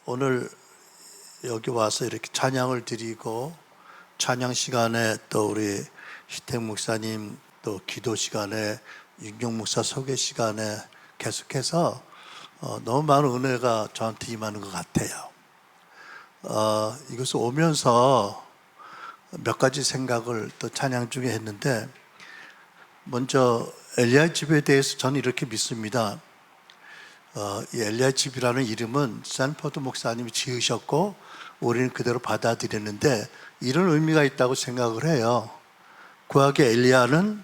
오늘 여기 와서 이렇게 찬양을 드리고 찬양 시간에 또 우리 희택 목사님 또 기도 시간에 윤경 목사 소개 시간에 계속해서 너무 많은 은혜가 저한테 임하는 것 같아요. 이것을 오면서 몇 가지 생각을 또 찬양 중에 했는데, 먼저 엘리야 집에 대해서 저는 이렇게 믿습니다. 이 엘리야 집이라는 이름은 샌포드 목사님이 지으셨고 우리는 그대로 받아들였는데 이런 의미가 있다고 생각을 해요. 구약의 엘리야는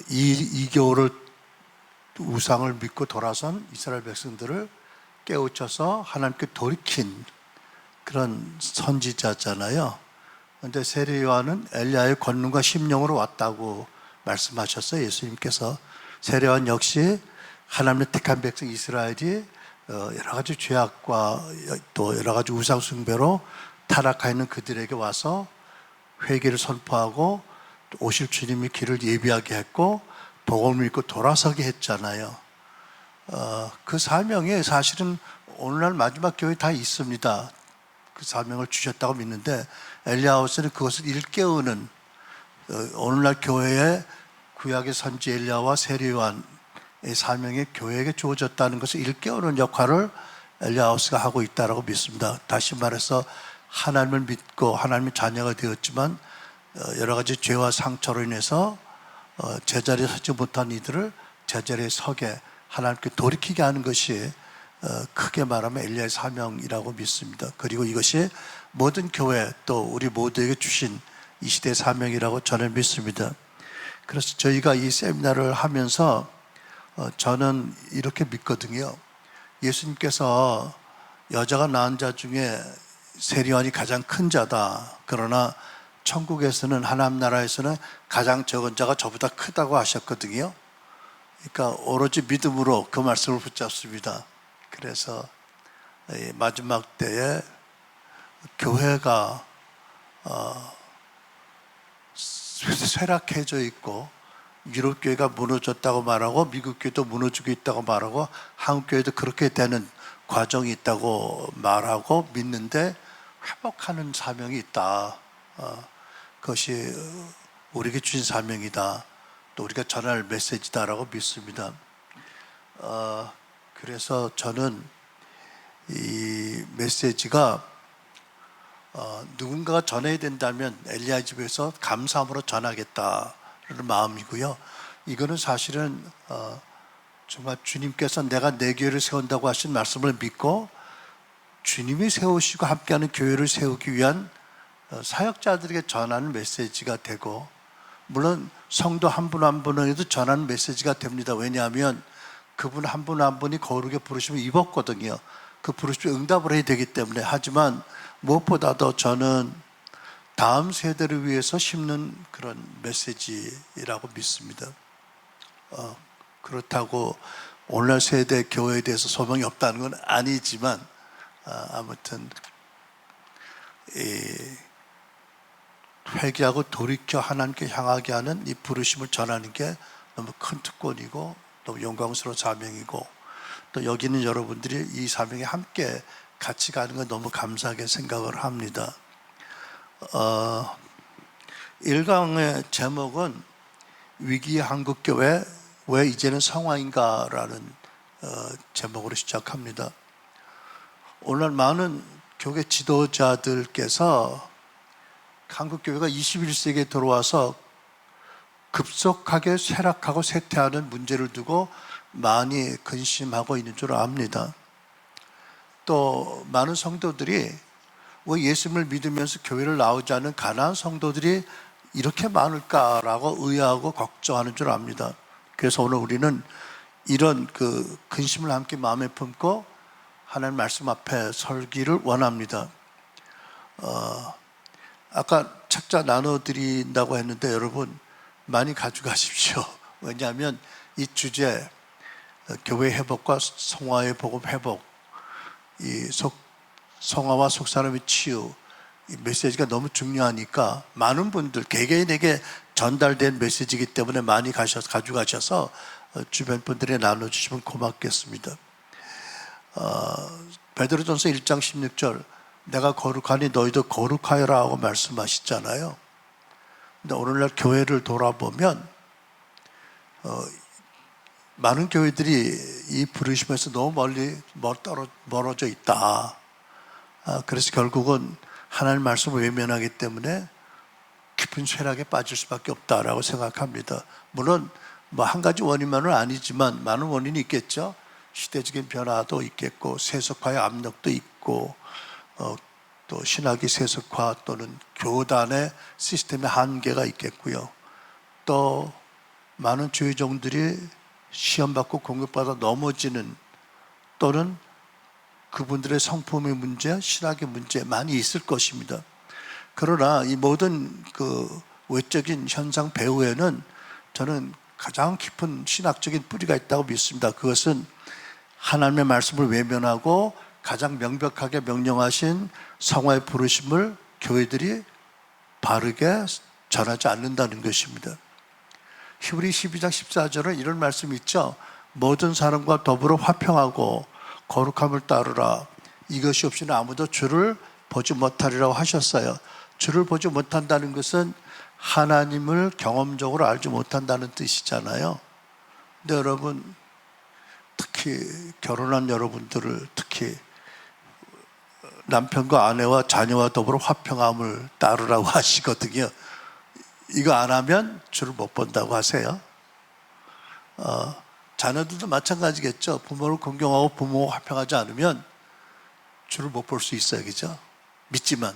이교를 우상을 믿고 돌아선 이스라엘 백성들을 깨우쳐서 하나님께 돌이킨 그런 선지자잖아요. 그런데 세례 요한은 엘리야의 권능과 심령으로 왔다고 말씀하셨어요. 예수님께서. 세례 요한 역시 하나님의 택한 백성 이스라엘이 여러 가지 죄악과 또 여러 가지 우상 숭배로 타락하 있는 그들에게 와서 회개를 선포하고 오실 주님의 길을 예비하게 했고 복음을 믿고 돌아서게 했잖아요. 그 사명이 사실은 오늘날 마지막 교회에 다 있습니다. 그 사명을 주셨다고 믿는데, 엘리야후서는 그것을 일깨우는, 오늘날 교회의 구약의 선지 엘리야와 세례 요한의 사명이 교회에게 주어졌다는 것을 일깨우는 역할을 엘리야후서가 하고 있다고 믿습니다. 다시 말해서 하나님을 믿고 하나님의 자녀가 되었지만 여러 가지 죄와 상처로 인해서 제자리에 서지 못한 이들을 제자리에 서게 하나님께 돌이키게 하는 것이 크게 말하면 엘리야의 사명이라고 믿습니다. 그리고 이것이 모든 교회 또 우리 모두에게 주신 이 시대의 사명이라고 저는 믿습니다. 그래서 저희가 이 세미나를 하면서 저는 이렇게 믿거든요. 예수님께서 여자가 낳은 자 중에 세례 요한이 가장 큰 자다. 그러나 천국에서는, 하나님 나라에서는 가장 적은 자가 저보다 크다고 하셨거든요. 그러니까 오로지 믿음으로 그 말씀을 붙잡습니다. 그래서 마지막 때에 교회가 쇠락해져 있고 유럽 교회가 무너졌다고 말하고 미국 교회도 무너지고 있다고 말하고 한국 교회도 그렇게 되는 과정이 있다고 말하고 믿는데, 회복하는 사명이 있다. 그것이 우리에게 주신 사명이다. 또 우리가 전할 메시지다라고 믿습니다. 그래서 저는 이 메시지가 누군가가 전해야 된다면 엘리야 집에서 감사함으로 전하겠다는 마음이고요. 이거는 사실은 정말 주님께서 내가 내 교회를 세운다고 하신 말씀을 믿고 주님이 세우시고 함께하는 교회를 세우기 위한 사역자들에게 전하는 메시지가 되고, 물론 성도 한 분 한 분에게도 전하는 메시지가 됩니다. 왜냐하면 그분 한 분 한 분이 거룩의 부르심을 입었거든요. 그 부르심에 응답을 해야 되기 때문에. 하지만 무엇보다도 저는 다음 세대를 위해서 심는 그런 메시지라고 믿습니다. 그렇다고 오늘날 세대 교회에 대해서 소망이 없다는 건 아니지만, 아무튼 회개하고 돌이켜 하나님께 향하게 하는 이 부르심을 전하는 게 너무 큰 특권이고 너무 영광스러운 사명이고, 또 여기 있는 여러분들이 이 사명에 함께 같이 가는 건 너무 감사하게 생각을 합니다. 1강의 제목은 위기의 한국교회 왜 이제는 성화인가 라는 제목으로 시작합니다. 오늘 많은 교회 지도자들께서 한국교회가 21세기에 들어와서 급속하게 쇠락하고 쇠퇴하는 문제를 두고 많이 근심하고 있는 줄 압니다. 또 많은 성도들이 왜 예수님을 믿으면서 교회를 나오지 않는 가난한 성도들이 이렇게 많을까라고 의아하고 걱정하는 줄 압니다. 그래서 오늘 우리는 이런 그 근심을 함께 마음에 품고 하나님 말씀 앞에 설기를 원합니다. 아까 책자 나눠드린다고 했는데 여러분 많이 가져가십시오. 왜냐하면 이 주제, 교회 회복과 성화의 복음 회복, 이 성화와 속사람의 치유, 이 메시지가 너무 중요하니까 많은 분들 개개인에게 전달된 메시지이기 때문에 많이 가져가셔서 주변 분들에 나눠주시면 고맙겠습니다. 베드로전서 1장 16절 내가 거룩하니 너희도 거룩하여라 하고 말씀하시잖아요. 근데 오늘날 교회를 돌아보면 많은 교회들이 이 부르심에서 너무 멀어져 있다. 그래서 결국은 하나님 말씀을 외면하기 때문에 깊은 쇠락에 빠질 수밖에 없다라고 생각합니다. 물론 뭐 한 가지 원인만은 아니지만 많은 원인이 있겠죠. 시대적인 변화도 있겠고 세속화의 압력도 있고 또 신학의 세속화 또는 교단의 시스템의 한계가 있겠고요. 또 많은 주의종들이 시험받고 공격받아 넘어지는 또는 그분들의 성품의 문제, 신학의 문제 많이 있을 것입니다. 그러나 이 모든 그 외적인 현상 배후에는 저는 가장 깊은 신학적인 뿌리가 있다고 믿습니다. 그것은 하나님의 말씀을 외면하고 가장 명백하게 명령하신 성화의 부르심을 교회들이 바르게 전하지 않는다는 것입니다. 히브리 12장 14절은 이런 말씀이 있죠. 모든 사람과 더불어 화평하고 거룩함을 따르라. 이것이 없이는 아무도 주를 보지 못하리라고 하셨어요. 주를 보지 못한다는 것은 하나님을 경험적으로 알지 못한다는 뜻이잖아요. 근데 여러분, 특히 결혼한 여러분들을 특히 남편과 아내와 자녀와 더불어 화평함을 따르라고 하시거든요. 이거 안 하면 주를 못 본다고 하세요. 자녀들도 마찬가지겠죠. 부모를 공경하고 부모와 화평하지 않으면 주를 못 볼 수 있어요. 그죠? 믿지만.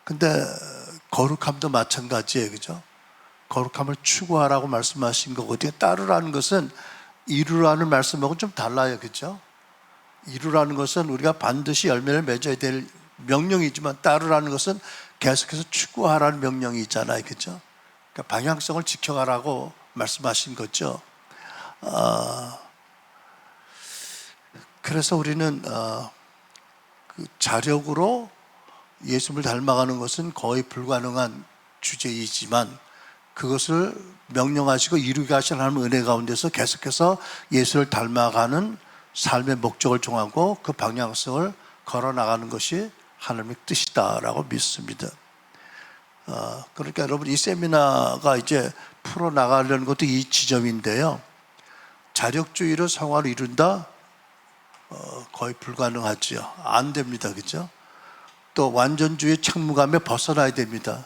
근데 거룩함도 마찬가지예요. 그죠? 거룩함을 추구하라고 말씀하신 거거든요. 따르라는 것은 이루라는 말씀하고 좀 달라요. 그죠? 이루라는 것은 우리가 반드시 열매를 맺어야 될 명령이지만 따르라는 것은 계속해서 추구하라는 명령이 있잖아요. 그죠? 그러니까 방향성을 지켜가라고 말씀하신 거죠. 그래서 우리는 그 자력으로 예수를 닮아가는 것은 거의 불가능한 주제이지만 그것을 명령하시고 이루게 하신 하나님의 은혜 가운데서 계속해서 예수를 닮아가는 삶의 목적을 정하고 그 방향성을 걸어나가는 것이 하나님의 뜻이다라고 믿습니다. 그러니까 여러분 이 세미나가 이제 풀어나가려는 것도 이 지점인데요. 자력주의로 성화를 이룬다? 거의 불가능하죠. 안 됩니다. 그죠? 또 완전주의 책무감에 벗어나야 됩니다.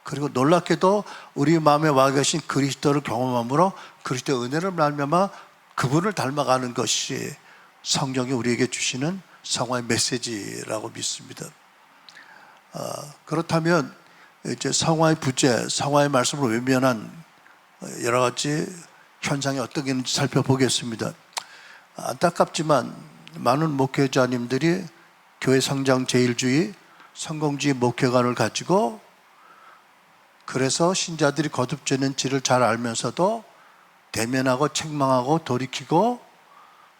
그리고 놀랍게도 우리 마음에 와 계신 그리스도를 경험함으로 그리스도의 은혜를 말미암아 그분을 닮아가는 것이 성경이 우리에게 주시는 성화의 메시지라고 믿습니다. 그렇다면 이제 성화의 부재, 성화의 말씀을 외면한 여러 가지 현상이 어떻게 있는지 살펴보겠습니다. 안타깝지만 많은 목회자님들이 교회 성장 제일주의, 성공주의 목회관을 가지고 그래서 신자들이 거듭되는 질을 잘 알면서도 대면하고 책망하고 돌이키고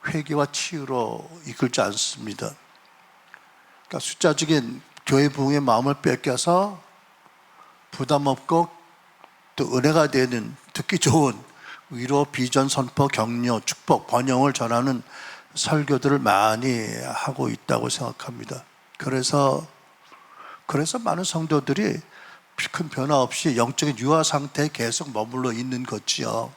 회개와 치유로 이끌지 않습니다. 그러니까 숫자적인 교회 부흥의 마음을 뺏겨서 부담 없고 또 은혜가 되는 듣기 좋은 위로, 비전, 선포, 격려, 축복, 번영을 전하는 설교들을 많이 하고 있다고 생각합니다. 그래서 많은 성도들이 큰 변화 없이 영적인 유아 상태에 계속 머물러 있는 거지요.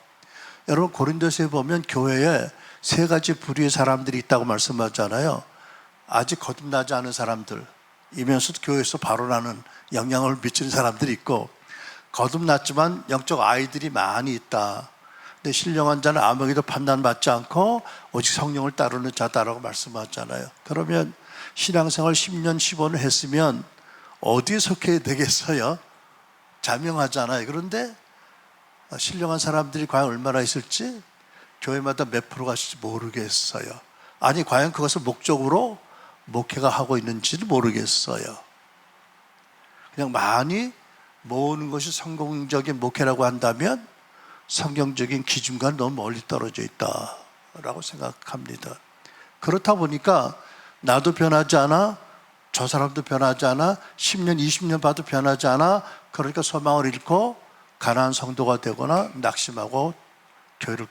여러분 고린도서에 보면 교회에 세 가지 부류의 사람들이 있다고 말씀하잖아요. 아직 거듭나지 않은 사람들이면서도 교회에서 발언하는 영향을 미치는 사람들이 있고, 거듭났지만 영적 아이들이 많이 있다. 근데 신령한 자는 아무에게도 판단받지 않고 오직 성령을 따르는 자다라고 말씀하잖아요. 그러면 신앙생활 10년, 15년 했으면 어디에 속해야 되겠어요? 자명하잖아요. 그런데 신령한 사람들이 과연 얼마나 있을지 교회마다 몇 프로가 있을지 모르겠어요. 아니 과연 그것을 목적으로 목회가 하고 있는지도 모르겠어요. 그냥 많이 모으는 것이 성공적인 목회라고 한다면 성경적인 기준과는 너무 멀리 떨어져 있다라고 생각합니다. 그렇다 보니까 나도 변하지 않아, 저 사람도 변하지 않아, 10년, 20년 봐도 변하지 않아. 그러니까 소망을 잃고 가난한 성도가 되거나 낙심하고 교회를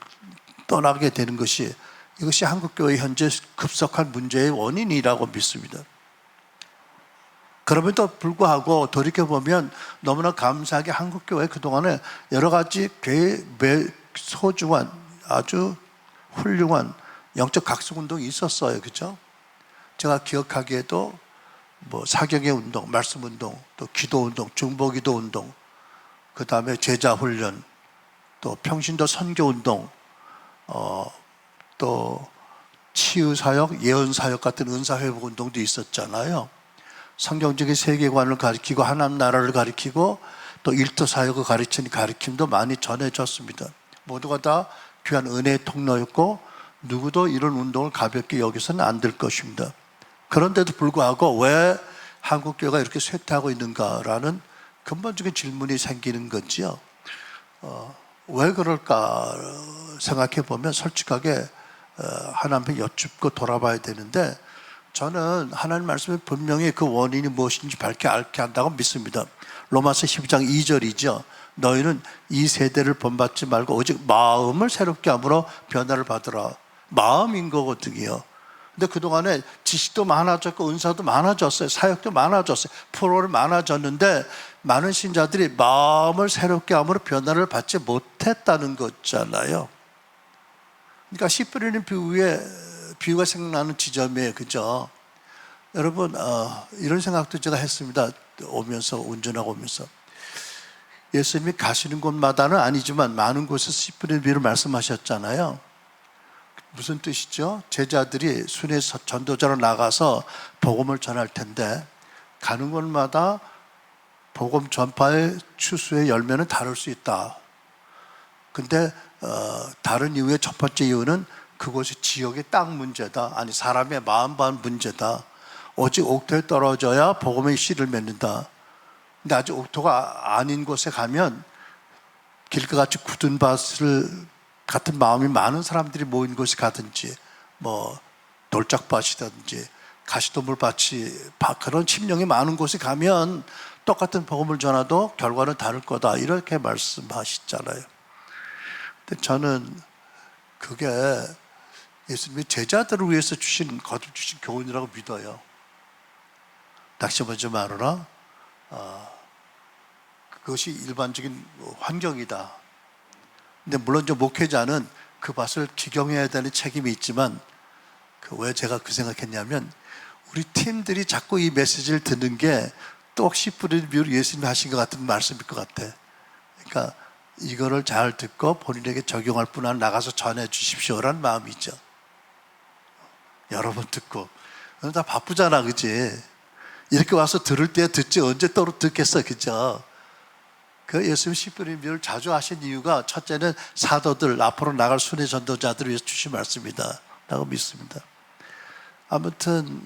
떠나게 되는 것이 이것이 한국교회 현재 급속한 문제의 원인이라고 믿습니다. 그럼에도 불구하고 돌이켜보면 너무나 감사하게 한국교회 그동안에 여러 가지 소중한 아주 훌륭한 영적 각성운동이 있었어요. 그렇죠? 제가 기억하기에도 뭐 사경의 운동, 말씀 운동, 또 기도 운동, 중보기도 운동, 그 다음에 제자 훈련, 또 평신도 선교 운동, 또 치유 사역, 예언 사역 같은 은사 회복 운동도 있었잖아요. 성경적인 세계관을 가리키고 하나님 나라를 가리키고 또 일터 사역을 가르치는 가르침도 많이 전해졌습니다. 모두가 다 귀한 은혜의 통로였고 누구도 이런 운동을 가볍게 여기서는 안 될 것입니다. 그런데도 불구하고 왜 한국교회가 이렇게 쇠퇴하고 있는가라는 근본적인 질문이 생기는 거지요. 왜 그럴까 생각해 보면 솔직하게 하나님께 여쭙고 돌아봐야 되는데, 저는 하나님 말씀에 분명히 그 원인이 무엇인지 밝게 알게 한다고 믿습니다. 로마서 12장 2절이죠. 너희는 이 세대를 본받지 말고 오직 마음을 새롭게 함으로 변화를 받으라. 마음인 거거든요. 근데 그동안에 지식도 많아졌고 은사도 많아졌어요. 사역도 많아졌어요. 프로그램이 많아졌는데 많은 신자들이 마음을 새롭게 함으로 변화를 받지 못했다는 거잖아요. 그러니까 씨 뿌리는 비유가 생각나는 지점이에요. 그죠? 여러분, 이런 생각도 제가 했습니다. 운전하고 오면서. 예수님이 가시는 곳마다는 아니지만 많은 곳에서 씨 뿌리는 비유를 말씀하셨잖아요. 무슨 뜻이죠? 제자들이 순회 전도자로 나가서 복음을 전할 텐데 가는 곳마다 복음 전파의 추수의 열매는 다를 수 있다. 근데 다른 이유의 첫 번째 이유는 그곳이 지역의 땅 문제다. 아니 사람의 마음반 문제다. 오직 옥토에 떨어져야 복음의 씨를 맺는다. 근데 아직 옥토가 아닌 곳에 가면 길가같이 굳은 밭을 같은 마음이 많은 사람들이 모인 곳에 가든지 뭐 돌짝밭이든지 가시덤불밭이 그런 침령이 많은 곳에 가면 똑같은 복음을 전하도 결과는 다를 거다 이렇게 말씀하시잖아요. 근데 저는 그게 예수님이 제자들을 위해서 거듭 주신 교훈이라고 믿어요. 낚시 보지 말아라. 그것이 일반적인 환경이다. 근데 물론 저 목회자는 그 밭을 기경해야 되는 책임이 있지만 왜 제가 그 생각했냐면 우리 팀들이 자꾸 이 메시지를 듣는 게 또 씨 뿌리는 비유를 예수님이 하신 것 같은 말씀일 것 같아. 그러니까 이거를 잘 듣고 본인에게 적용할 뿐 아니라 나가서 전해 주십시오라는 마음이죠. 여러 번 듣고 다 바쁘잖아, 그지? 이렇게 와서 들을 때 듣지 언제 또 듣겠어, 그죠? 그 예수님 씨 뿌리는 비유를 자주 하신 이유가 첫째는 사도들 앞으로 나갈 순회 전도자들을 위해서 주신 말씀이다 라고 믿습니다. 아무튼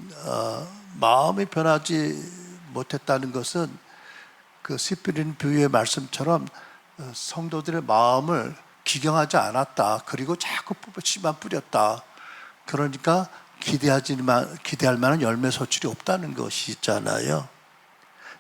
마음이 변하지 못했다는 것은 그 씨 뿌리는 비유의 말씀처럼 성도들의 마음을 기경하지 않았다. 그리고 자꾸 씨만 뿌렸다. 그러니까 기대할 만한 열매 소출이 없다는 것이 있잖아요.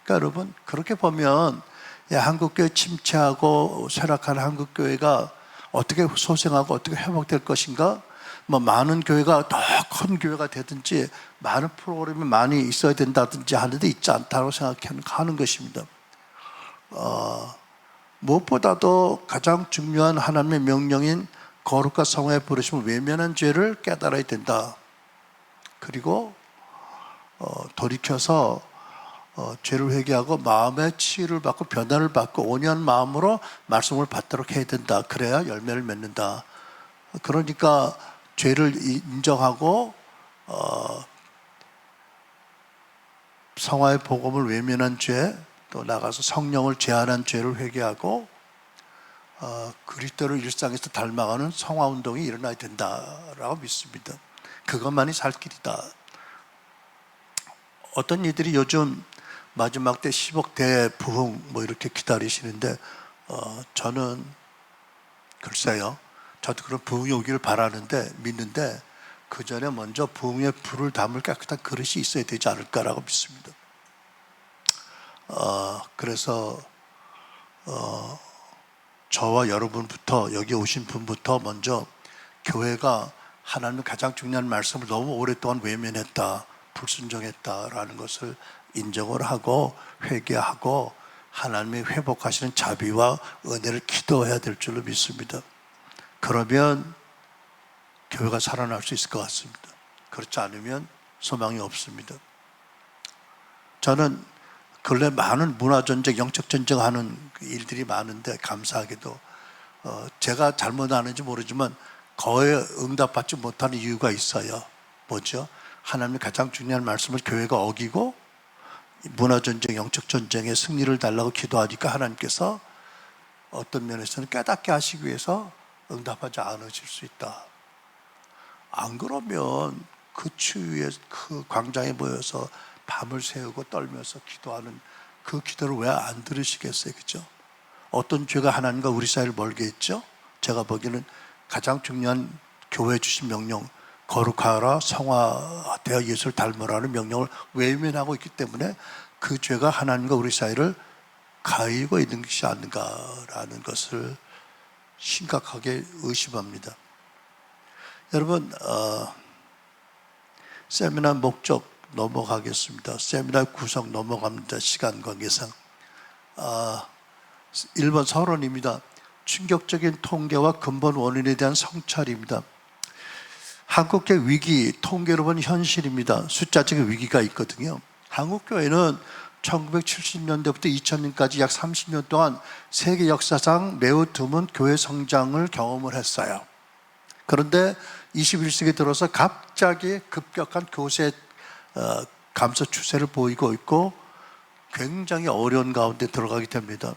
그러니까 여러분 그렇게 보면 한국교회 침체하고 쇠락하는 한국교회가 어떻게 소생하고 어떻게 회복될 것인가? 뭐 많은 교회가 더 큰 교회가 되든지 많은 프로그램이 많이 있어야 된다든지 하는데 있지 않다고 생각하는 것입니다. 무엇보다도 가장 중요한 하나님의 명령인 거룩과 성화에 부르심을 외면한 죄를 깨달아야 된다. 그리고 돌이켜서 죄를 회개하고 마음의 치유를 받고 변화를 받고 온유한 마음으로 말씀을 받도록 해야 된다. 그래야 열매를 맺는다. 그러니까 죄를 인정하고 성화의 복음을 외면한 죄, 또 나가서 성령을 제한한 죄를 회개하고 그리스도를 일상에서 닮아가는 성화운동이 일어나야 된다라고 믿습니다. 그것만이 살 길이다. 어떤 이들이 요즘 마지막 때 10억 대부흥 뭐 이렇게 기다리시는데 저는 글쎄요. 저도 그런 부흥이 오기를 바라는데 믿는데 그 전에 먼저 부흥의 불을 담을 깨끗한 그릇이 있어야 되지 않을까라고 믿습니다. 그래서 저와 여러분부터 여기 오신 분부터 먼저 교회가 하나님의 가장 중요한 말씀을 너무 오랫동안 외면했다, 불순종했다라는 것을 인정을 하고 회개하고 하나님이 회복하시는 자비와 은혜를 기도해야 될 줄로 믿습니다. 그러면 교회가 살아날 수 있을 것 같습니다. 그렇지 않으면 소망이 없습니다. 저는 근래 많은 문화전쟁, 영적전쟁하는 일들이 많은데 감사하게도 제가 잘못하는지 모르지만 거의 응답받지 못하는 이유가 있어요. 뭐죠? 하나님의 가장 중요한 말씀을 교회가 어기고 문화전쟁, 영적전쟁에 승리를 달라고 기도하니까 하나님께서 어떤 면에서는 깨닫게 하시기 위해서 응답하지 않으실 수 있다. 안 그러면 그 추위에 그 광장에 모여서 밤을 새우고 떨면서 기도하는 그 기도를 왜 안 들으시겠어요? 그죠? 어떤 죄가 하나님과 우리 사이를 멀게 했죠? 제가 보기에는 가장 중요한 교회에 주신 명령, 거룩하라, 성화되어 예수를 닮으라는 명령을 외면하고 있기 때문에 그 죄가 하나님과 우리 사이를 가리고 있는 것이 아닌가라는 것을 심각하게 의심합니다. 여러분, 세미나 목적 넘어가겠습니다. 세미나 구성 넘어갑니다. 시간 관계상. 1번 서론입니다. 충격적인 통계와 근본 원인에 대한 성찰입니다. 한국계 위기, 통계로 본 현실입니다. 숫자적인 위기가 있거든요. 한국교회는 1970년대부터 2000년까지 약 30년 동안 세계 역사상 매우 드문 교회 성장을 경험을 했어요. 그런데 21세기 들어서 갑자기 급격한 교세 감소 추세를 보이고 있고 굉장히 어려운 가운데 들어가게 됩니다.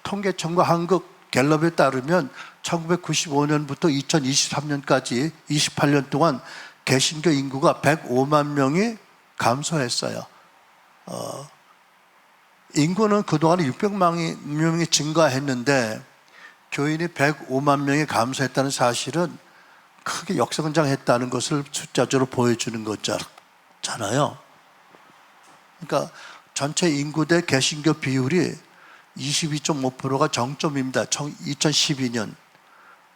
통계청과 한국 갤럽에 따르면 1995년부터 2023년까지 28년 동안 개신교 인구가 105만 명이 감소했어요. 인구는 그동안 600만 명이 증가했는데 교인이 105만 명이 감소했다는 사실은 크게 역성장했다는 것을 숫자적으로 보여주는 거잖아요. 그러니까 전체 인구 대 개신교 비율이 22.5%가 정점입니다. 2012년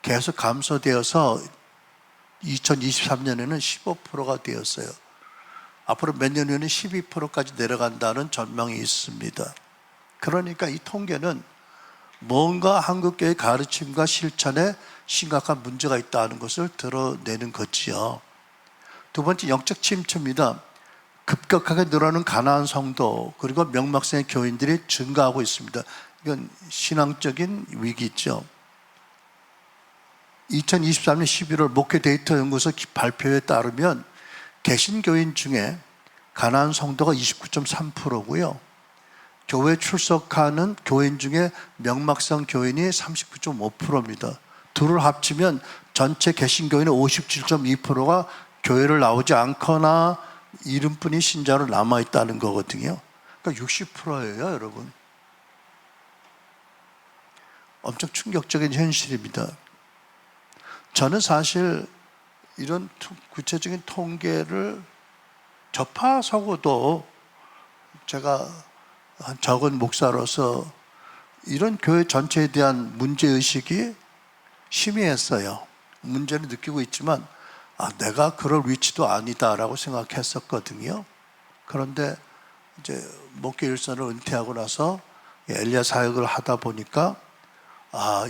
계속 감소되어서 2023년에는 15%가 되었어요. 앞으로 몇 년 후에는 12%까지 내려간다는 전망이 있습니다. 그러니까 이 통계는 뭔가 한국교회의 가르침과 실천에 심각한 문제가 있다는 것을 드러내는 거지요. 두 번째, 영적 침체입니다. 급격하게 늘어나는 가나안 성도 그리고 명막성의 교인들이 증가하고 있습니다. 이건 신앙적인 위기죠. 2023년 11월 목회 데이터 연구소 발표에 따르면 개신교인 중에 가나안 성도가 29.3%고요. 교회 출석하는 교인 중에 명막성 교인이 39.5%입니다. 둘을 합치면 전체 개신교인의 57.2%가 교회를 나오지 않거나 이름뿐인 신자로 남아있다는 거거든요. 그러니까 60%예요, 여러분. 엄청 충격적인 현실입니다. 저는 사실 이런 구체적인 통계를 접하서도 제가 한 적은 목사로서 이런 교회 전체에 대한 문제의식이 희미했어요. 문제를 느끼고 있지만 내가 그럴 위치도 아니다라고 생각했었거든요. 그런데 이제 목회 일선을 은퇴하고 나서 엘리야 사역을 하다 보니까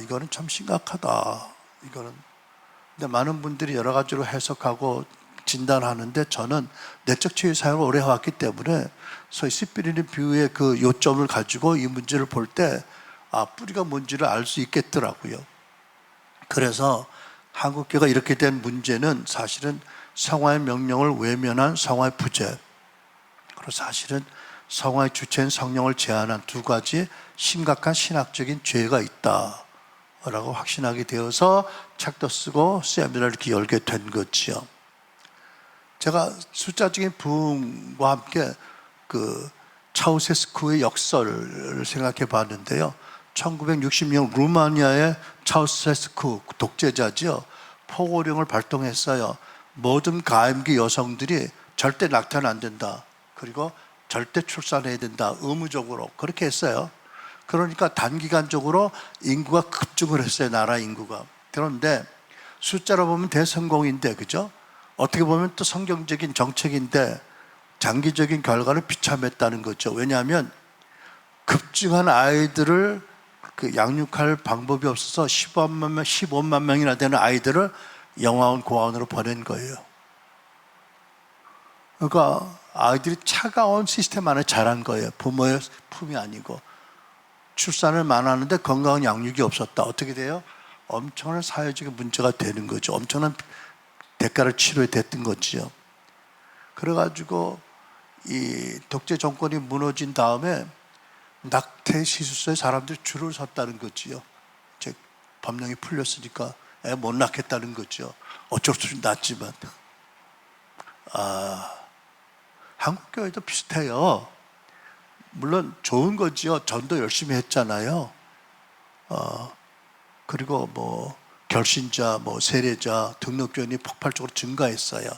이거는 참 심각하다. 근데 많은 분들이 여러 가지로 해석하고 진단하는데 저는 내적 치유 사역을 오래 해왔기 때문에 소위 씨 뿌리는 비유의 그 요점을 가지고 이 문제를 볼 때 뿌리가 뭔지를 알 수 있겠더라고요. 그래서 한국교회가 이렇게 된 문제는 사실은 성화의 명령을 외면한 성화의 부재, 그리고 사실은 성화의 주체인 성령을 제한한 두 가지 심각한 신학적인 죄가 있다라고 확신하게 되어서 책도 쓰고 세미나를 이렇게 열게 된 거지요. 제가 숫자적인 부흥과 함께 그 차우세스쿠의 역설을 생각해 봤는데요. 1960년 루마니아의 차우세스쿠 독재자지요. 포고령을 발동했어요. 모든 가임기 여성들이 절대 낙태는 안 된다. 그리고 절대 출산해야 된다. 의무적으로 그렇게 했어요. 그러니까 단기간적으로 인구가 급증을 했어요. 나라 인구가. 그런데 숫자로 보면 대성공인데, 그죠? 어떻게 보면 또 성경적인 정책인데 장기적인 결과를 비참했다는 거죠. 왜냐하면 급증한 아이들을 양육할 방법이 없어서 15만 명이나 되는 아이들을 영화원 고아원으로 보낸 거예요. 그러니까 아이들이 차가운 시스템 안에 자란 거예요. 부모의 품이 아니고. 출산을 많았는데 건강한 양육이 없었다. 어떻게 돼요? 엄청난 사회적인 문제가 되는 거죠. 엄청난 대가를 치러야 됐던 거지요. 그래가지고 이 독재 정권이 무너진 다음에 낙태 시술소에 사람들이 줄을 섰다는 거지요. 이제 법령이 풀렸으니까 애 못 낳겠다는 거죠. 어쩔 수 없이 낳지만. 한국 교회도 비슷해요. 물론 좋은 거지요. 전도 열심히 했잖아요. 그리고 뭐 결신자, 뭐 세례자, 등록교인이 폭발적으로 증가했어요.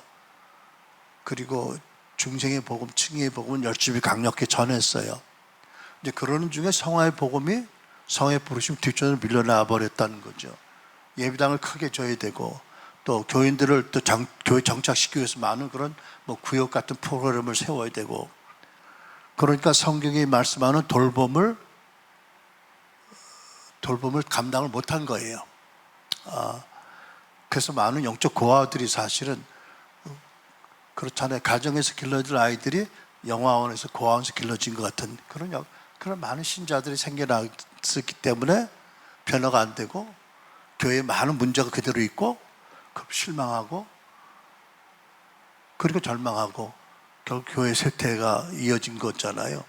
그리고 중생의 복음, 칭의의 복음은 열심히 강력히 전했어요. 이제 그러는 중에 성화의 복음이 성의 부르심 뒷전으로 밀려나 버렸다는 거죠. 예배당을 크게 줘야 되고 또 교인들을 또 교회 정착시키기 위해서 많은 그런 뭐 구역 같은 프로그램을 세워야 되고, 그러니까 성경이 말씀하는 돌봄을 감당을 못한 거예요. 그래서 많은 영적 고아들이 사실은 그렇잖아요. 가정에서 길러질 아이들이 영화원에서 고아원에서 길러진 것 같은 그런 많은 신자들이 생겨났기 때문에 변화가 안 되고 교회에 많은 문제가 그대로 있고 실망하고 그리고 절망하고 결국 교회 쇠퇴가 이어진 거잖아요.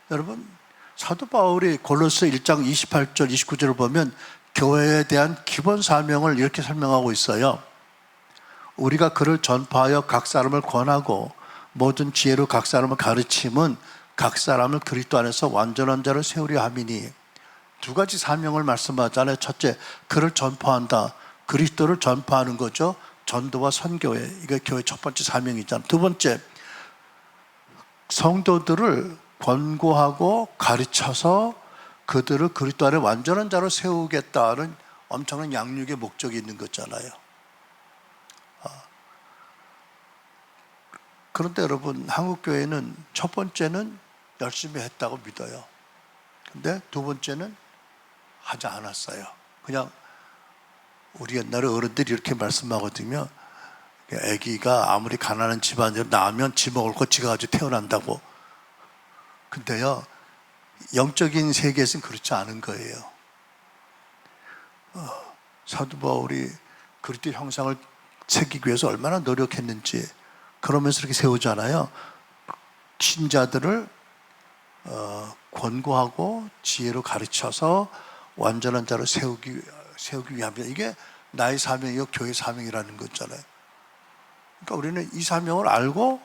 여러분, 사도 바울이 골로새 1장 28절 29절을 보면 교회에 대한 기본 사명을 이렇게 설명하고 있어요. 우리가 그를 전파하여 각 사람을 권하고 모든 지혜로 각 사람을 가르침은 각 사람을 그리스도 안에서 완전한 자로 세우려 함이니. 두 가지 사명을 말씀하잖아요. 첫째, 그를 전파한다. 그리스도를 전파하는 거죠. 전도와 선교회. 이게 교회 첫 번째 사명이잖아요. 두 번째, 성도들을 권고하고 가르쳐서 그들을 그리스도 안에 완전한 자로 세우겠다는 엄청난 양육의 목적이 있는 거잖아요. 그런데 여러분, 한국교회는 첫 번째는 열심히 했다고 믿어요. 근데 두 번째는 하지 않았어요. 그냥 우리 옛날에 어른들이 이렇게 말씀하거든요. 아기가 아무리 가난한 집안으로 낳으면 지 먹을 거 지가 가지고 태어난다고. 근데요, 영적인 세계에서는 그렇지 않은 거예요. 사도 바울이 그리스도 형상을 새기기 위해서 얼마나 노력했는지, 그러면서 이렇게 세우잖아요. 신자들을 권고하고 지혜로 가르쳐서 완전한 자로 세우기 위함이다. 이게 나의 사명이요 교회 사명이라는 거잖아요. 그러니까 우리는 이 사명을 알고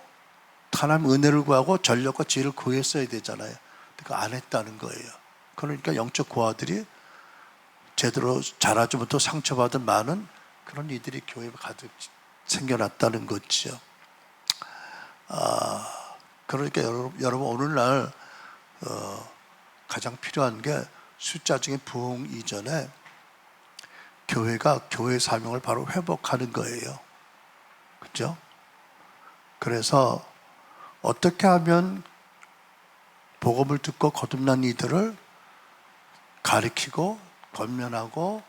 하나님 은혜를 구하고 전력과 지혜를 구했어야 되잖아요. 그러니까 안 했다는 거예요. 그러니까 영적 고아들이 제대로 자라지 못하고 상처받은 많은 그런 이들이 교회에 가득 생겨났다는 거죠. 그러니까 여러분 오늘날 가장 필요한 게 숫자적인 부흥 이전에 교회가 교회 사명을 바로 회복하는 거예요. 그렇죠? 그래서 어떻게 하면 복음을 듣고 거듭난 이들을 가리키고 권면하고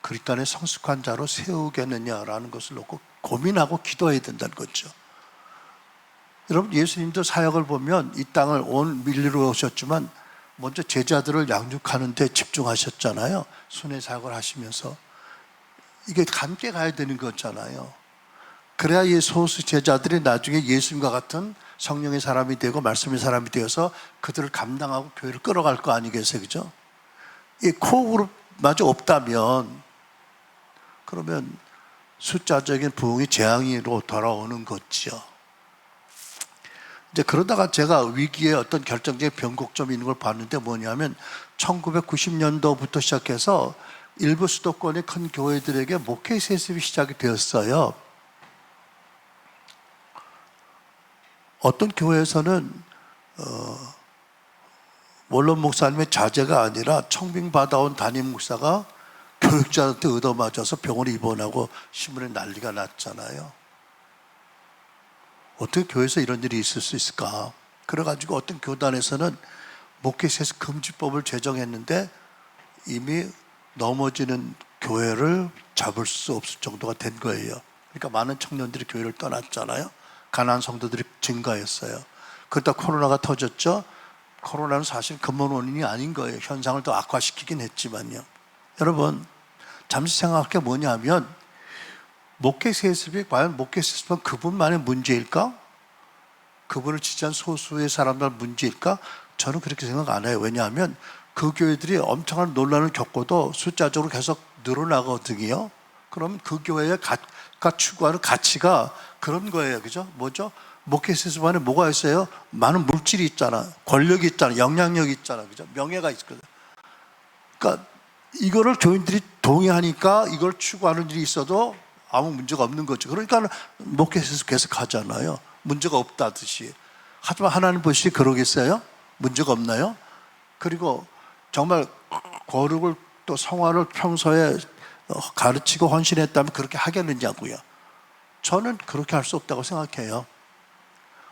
그리스도 안에 성숙한 자로 세우겠느냐라는 것을 놓고 고민하고 기도해야 된다는 거죠. 여러분, 예수님도 사역을 보면 이 땅을 온 밀리로 오셨지만 먼저 제자들을 양육하는 데 집중하셨잖아요. 순회 사역을 하시면서. 이게 함께 가야 되는 거잖아요. 그래야 이 소수 제자들이 나중에 예수님과 같은 성령의 사람이 되고 말씀의 사람이 되어서 그들을 감당하고 교회를 끌어갈 거 아니겠어요? 그죠? 이 코어그룹마저 없다면 그러면 숫자적인 부흥이 재앙으로 돌아오는 거죠. 이제 그러다가 제가 위기에 어떤 결정적인 변곡점이 있는 걸 봤는데 뭐냐면 1990년도부터 시작해서 일부 수도권의 큰 교회들에게 목회 세습이 시작이 되었어요. 어떤 교회에서는 원로 목사님의 자제가 아니라 청빙 받아온 담임 목사가 교육자한테 얻어맞아서 병원에 입원하고 신문에 난리가 났잖아요. 어떻게 교회에서 이런 일이 있을 수 있을까? 그래가지고 어떤 교단에서는 목회세습 금지법을 제정했는데 이미 넘어지는 교회를 잡을 수 없을 정도가 된 거예요. 그러니까 많은 청년들이 교회를 떠났잖아요. 가난한 성도들이 증가했어요. 그러다 코로나가 터졌죠. 코로나는 사실 근본 원인이 아닌 거예요. 현상을 더 악화시키긴 했지만요. 여러분, 잠시 생각할 게 뭐냐면 목회세습이 과연 목회세습은 그분만의 문제일까? 그분을 지지한 소수의 사람들 문제일까? 저는 그렇게 생각 안 해요. 왜냐하면 그 교회들이 엄청난 논란을 겪고도 숫자적으로 계속 늘어나거든요. 그럼 그 교회가 추구하는 가치가 그런 거예요. 그죠? 뭐죠? 목회세습 안에 뭐가 있어요? 많은 물질이 있잖아. 권력이 있잖아. 영향력이 있잖아. 그죠? 명예가 있거든. 그러니까 이거를 교인들이 동의하니까 이걸 추구하는 일이 있어도 아무 문제가 없는 거죠. 그러니까 목회세습 계속 하잖아요. 문제가 없다듯이. 하지만 하나님 보시기 그러겠어요? 문제가 없나요? 그리고 정말 거룩을 또 성화를 평소에 가르치고 헌신했다면 그렇게 하겠느냐고요. 저는 그렇게 할 수 없다고 생각해요.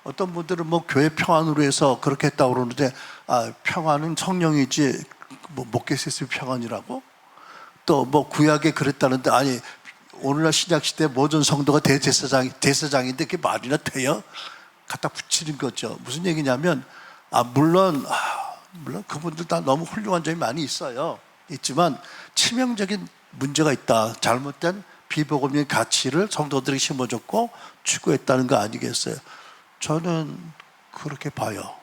어떤 분들은 뭐 교회 평안으로 해서 그렇게 했다고 그러는데 평안은 성령이지 뭐 목회세습 평안이라고? 또 뭐 구약에 그랬다는데 아니 오늘날 신약시대 모든 성도가 대제사장인데 그게 말이나 돼요? 갖다 붙이는 거죠. 무슨 얘기냐면 물론 그분들 다 너무 훌륭한 점이 많이 있지만 치명적인 문제가 있다. 잘못된 비복음의 가치를 성도들이 심어줬고 추구했다는 거 아니겠어요? 저는 그렇게 봐요.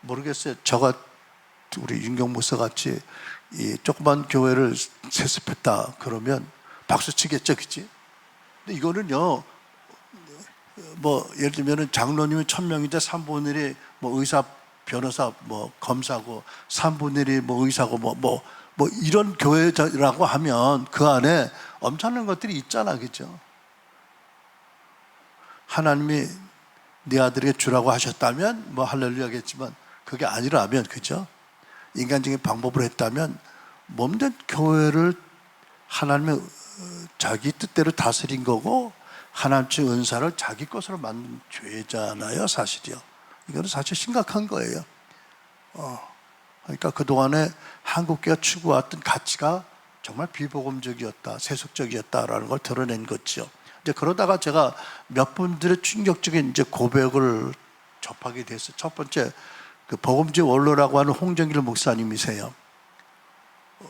모르겠어요. 우리 윤경 목사 같이 이 조그만 교회를 세습했다 그러면 박수 치겠죠, 그치? 근데 이거는요, 뭐 예를 들면은 장로님이 1000명인데 3분의 1이 뭐 의사, 변호사, 뭐 검사고 3분의 1이 뭐 의사고 뭐 이런 교회라고 하면 그 안에 엄청난 것들이 있잖아, 그죠? 하나님이 네 아들에게 주라고 하셨다면 뭐 할렐루야겠지만 그게 아니라면, 그죠? 인간적인 방법으로 했다면 몸된 교회를 하나님의 자기 뜻대로 다스린 거고 하나님의 은사를 자기 것으로 만든 죄잖아요, 사실이요. 이거는 사실 심각한 거예요. 그러니까 그동안에 한국교회가 추구했던 가치가 정말 비복음적이었다, 세속적이었다라는 걸 드러낸 거죠. 이제 그러다가 제가 몇 분들의 충격적인 이제 고백을 접하게 됐어요. 첫 번째, 그 복음주의 원로라고 하는 홍정길 목사님이세요.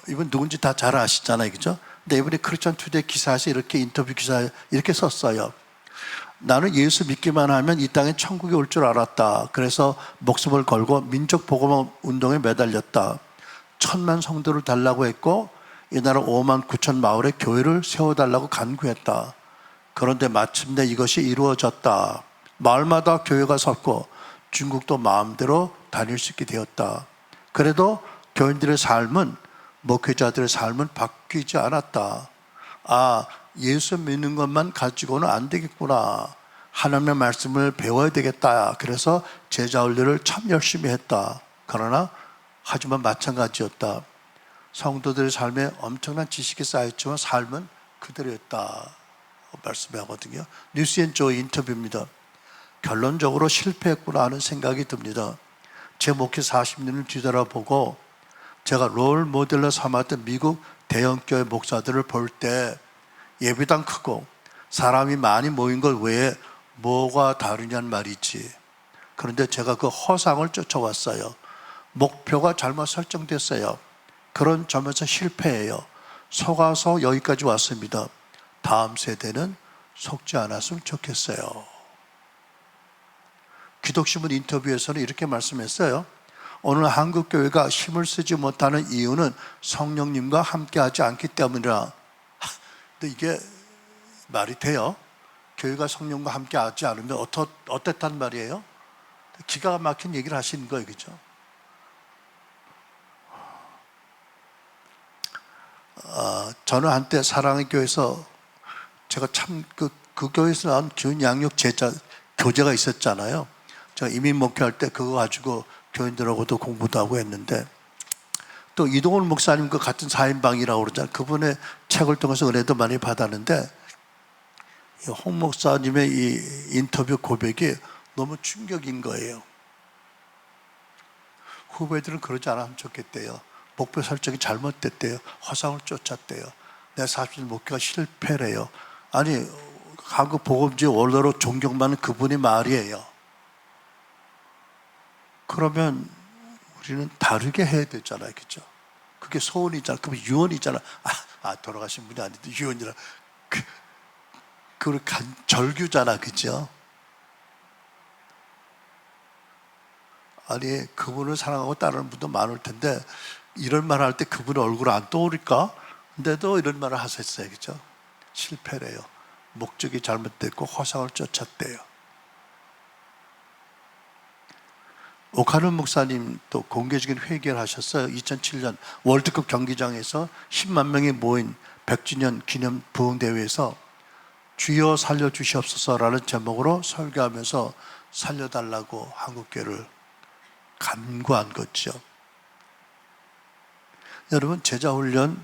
이분 누군지 다 잘 아시잖아요, 그죠? 근데 이분이 크리스천 투데이 기사에서 이렇게 인터뷰 기사에 이렇게 썼어요. 나는 예수 믿기만 하면 이 땅에 천국이 올 줄 알았다. 그래서 목숨을 걸고 민족 복음 운동에 매달렸다. 1000만 성도를 달라고 했고 이 나라 5만 9천 마을에 교회를 세워달라고 간구했다. 그런데 마침내 이것이 이루어졌다. 마을마다 교회가 섰고 중국도 마음대로 다닐 수 있게 되었다. 그래도 교인들의 삶은, 목회자들의 삶은 바뀌지 않았다. 예수 믿는 것만 가지고는 안 되겠구나. 하나님의 말씀을 배워야 되겠다. 그래서 제자 훈련을 참 열심히 했다. 그러나 하지만 마찬가지였다. 성도들의 삶에 엄청난 지식이 쌓였지만 삶은 그대로였다 말씀하거든요. 뉴스앤조이 인터뷰입니다. 결론적으로 실패했구나 하는 생각이 듭니다. 제 목회 40년을 뒤돌아보고 제가 롤 모델로 삼았던 미국 대형교회 목사들을 볼 때 예배당 크고 사람이 많이 모인 것 외에 뭐가 다르냐는 말이지. 그런데 제가 그 허상을 쫓아왔어요. 목표가 잘못 설정됐어요. 그런 점에서 실패해요. 속아서 여기까지 왔습니다. 다음 세대는 속지 않았으면 좋겠어요. 기독신문 인터뷰에서는 이렇게 말씀했어요. 오늘 한국교회가 힘을 쓰지 못하는 이유는 성령님과 함께하지 않기 때문이라. 근데 이게 말이 돼요? 교회가 성령과 함께하지 않으면 어떻단 말이에요? 기가 막힌 얘기를 하시는 거예요, 그죠? 저는 한때 사랑의 교회에서 제가 참 그 교회에서 나온 교인 양육 교재가 있었잖아요. 제가 이민 목회할 때 그거 가지고 교인들하고도 공부도 하고 했는데 또 이동훈 목사님 그 같은 4인방이라고 그러잖아요. 그분의 책을 통해서 은혜도 많이 받았는데 홍 목사님의 이 인터뷰 고백이 너무 충격인 거예요. 후배들은 그러지 않았으면 좋겠대요. 목표 설정이 잘못됐대요. 허상을 쫓았대요. 내 40년 목표가 실패래요. 아니, 한국 복음주의 원로로 존경받는 그분이 말이에요. 그러면 우리는 다르게 해야 되잖아요. 그죠? 그게 소원이잖아. 그럼 유언이잖아. 돌아가신 분이 아닌데 유언이라. 절규잖아. 그죠? 아니, 그분을 사랑하고 따르는 분도 많을 텐데 이런 말 할 때 그분의 얼굴 안 떠오를까? 근데도 이런 말을 하셨어요. 그죠? 실패래요. 목적이 잘못됐고 허상을 쫓았대요. 오카는 목사님 또 공개적인 회개를 하셨어요. 2007년 월드컵 경기장에서 10만 명이 모인 100주년 기념 부흥대회에서 주여 살려주시옵소서라는 제목으로 설교하면서 살려달라고 한국교회를 간구한 거죠. 여러분, 제자훈련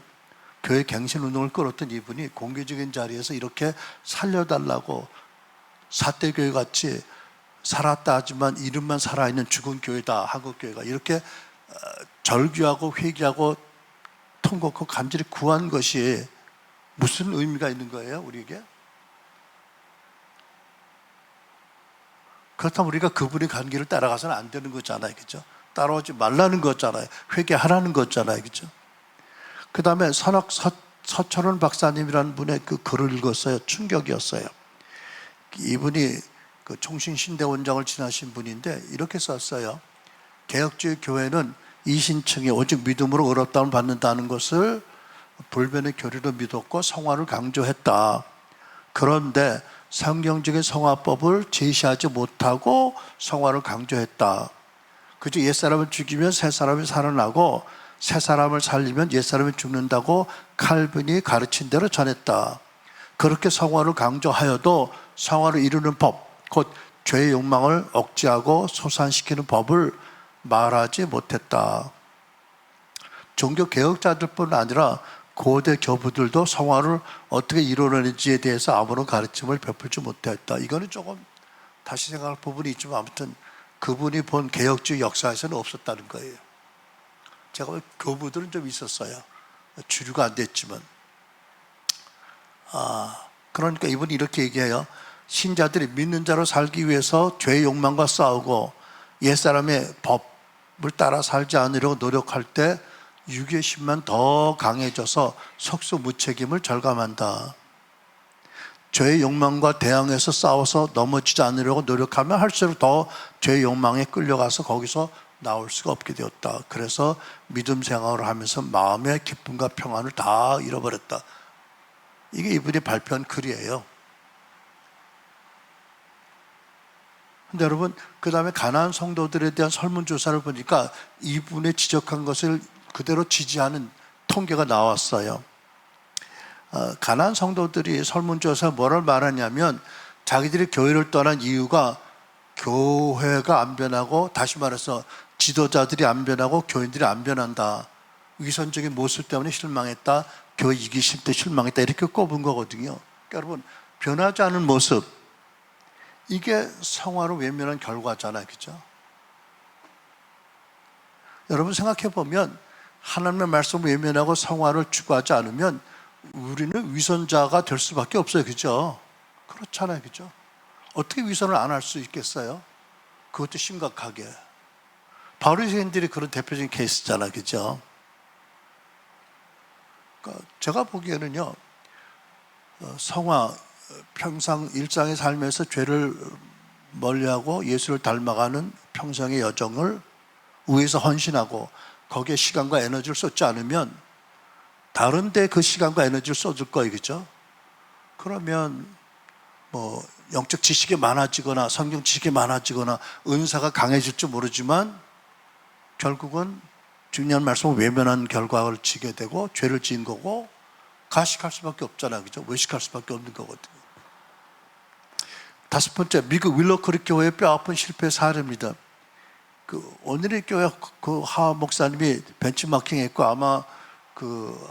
교회 갱신운동을 끌었던 이분이 공개적인 자리에서 이렇게 살려달라고 사대교회 같이 살았다 하지만 이름만 살아있는 죽은 교회다, 한국교회가 이렇게 절규하고 회개하고 통곡하고 간절히 구한 것이 무슨 의미가 있는 거예요, 우리에게? 그렇다면 우리가 그분의 간 길을 따라가서는 안 되는 거잖아요. 그죠? 따라오지 말라는 거잖아요. 회개하라는 거잖아요. 그죠? 그 다음에 서철원 박사님이라는 분의 그 글을 읽었어요. 충격이었어요. 이분이 그 총신신대원장을 지나신 분인데 이렇게 썼어요. 개혁주의 교회는 이신층이 오직 믿음으로 의롭다움을 받는다는 것을 불변의 교리로 믿었고 성화를 강조했다. 그런데 성경적인 성화법을 제시하지 못하고 성화를 강조했다. 그저 옛사람을 죽이면 새사람이 살아나고 새사람을 살리면 옛사람이 죽는다고 칼빈이 가르친 대로 전했다. 그렇게 성화를 강조하여도 성화를 이루는 법, 곧 죄의 욕망을 억제하고 소산시키는 법을 말하지 못했다. 종교개혁자들뿐 아니라 고대 교부들도 성화를 어떻게 이루어내는지에 대해서 아무런 가르침을 베풀지 못했다. 이거는 조금 다시 생각할 부분이 있지만 아무튼 그분이 본 개혁주의 역사에서는 없었다는 거예요. 제가 볼 교부들은 좀 있었어요. 주류가 안 됐지만. 그러니까 이분이 이렇게 얘기해요. 신자들이 믿는 자로 살기 위해서 죄의 욕망과 싸우고 옛사람의 법을 따라 살지 않으려고 노력할 때 유괴심만 더 강해져서 속수무책임을 절감한다. 죄의 욕망과 대항해서 싸워서 넘어지지 않으려고 노력하면 할수록 더 죄의 욕망에 끌려가서 거기서 나올 수가 없게 되었다. 그래서 믿음 생활을 하면서 마음의 기쁨과 평안을 다 잃어버렸다. 이게 이분이 발표한 글이에요. 근데 여러분, 그 다음에 가나안 성도들에 대한 설문조사를 보니까 이분의 지적한 것을 그대로 지지하는 통계가 나왔어요. 가나안 성도들이 설문조사에 뭐를 말하냐면 자기들이 교회를 떠난 이유가 교회가 안 변하고, 다시 말해서 지도자들이 안 변하고 교인들이 안 변한다. 위선적인 모습 때문에 실망했다. 교회 이기심 때문에 실망했다. 이렇게 꼽은 거거든요. 그러니까 여러분, 변하지 않은 모습, 이게 성화로 외면한 결과잖아요. 그죠? 여러분 생각해 보면 하나님의 말씀을 외면하고 성화를 추구하지 않으면 우리는 위선자가 될 수밖에 없어요. 그죠? 그렇잖아요. 그죠? 어떻게 위선을 안 할 수 있겠어요? 그것도 심각하게. 바리새인들이 그런 대표적인 케이스잖아요. 그죠? 그러니까 제가 보기에는요, 성화, 평상 일상의 삶에서 죄를 멀리하고 예수를 닮아가는 평생의 여정을 위해서 헌신하고 거기에 시간과 에너지를 쏟지 않으면 다른 데 그 시간과 에너지를 쏟을 거예요. 그죠? 그러면 뭐 영적 지식이 많아지거나 성경 지식이 많아지거나 은사가 강해질지 모르지만 결국은 중요한 말씀을 외면한 결과를 지게 되고 죄를 지은 거고 가식할 수밖에 없잖아요. 그죠? 외식할 수밖에 없는 거거든요. 다섯 번째, 미국 윌로크릭 교회의 뼈아픈 실패 사례입니다. 오늘의 교회 하 목사님이 벤치마킹했고 아마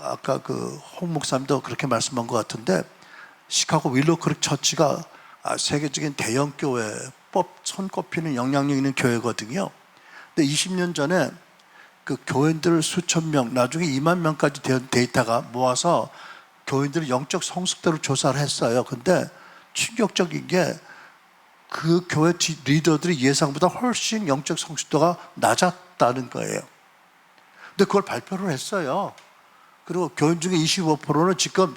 아까 홍 목사님도 그렇게 말씀한 것 같은데 시카고 윌로크릭 처치가 세계적인 대형 교회 손꼽히는 영향력 있는 교회거든요. 근데 20년 전에 교인들 수천 명, 나중에 2만 명까지 된 데이터가 모아서 교인들의 영적 성숙도를 조사를 했어요. 근데 충격적인 게 교회 리더들이 예상보다 훨씬 영적 성숙도가 낮았다는 거예요. 근데 그걸 발표를 했어요. 그리고 교인 중에 25%는 지금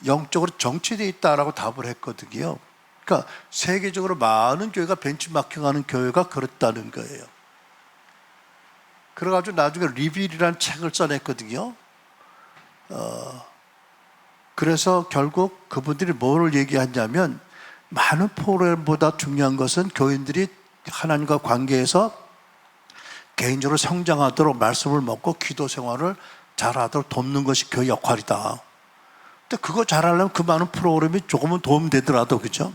영적으로 정체되어 있다라고 답을 했거든요. 그러니까 세계적으로 많은 교회가 벤치마킹하는 교회가 그렇다는 거예요. 그래가지고 나중에 리빌이라는 책을 써냈거든요. 그래서 결국 그분들이 뭐를 얘기하냐면 많은 프로그램보다 중요한 것은 교인들이 하나님과 관계에서 개인적으로 성장하도록 말씀을 먹고 기도 생활을 잘하도록 돕는 것이 교회 역할이다. 근데 그거 잘하려면 그 많은 프로그램이 조금은 도움되더라도, 그죠?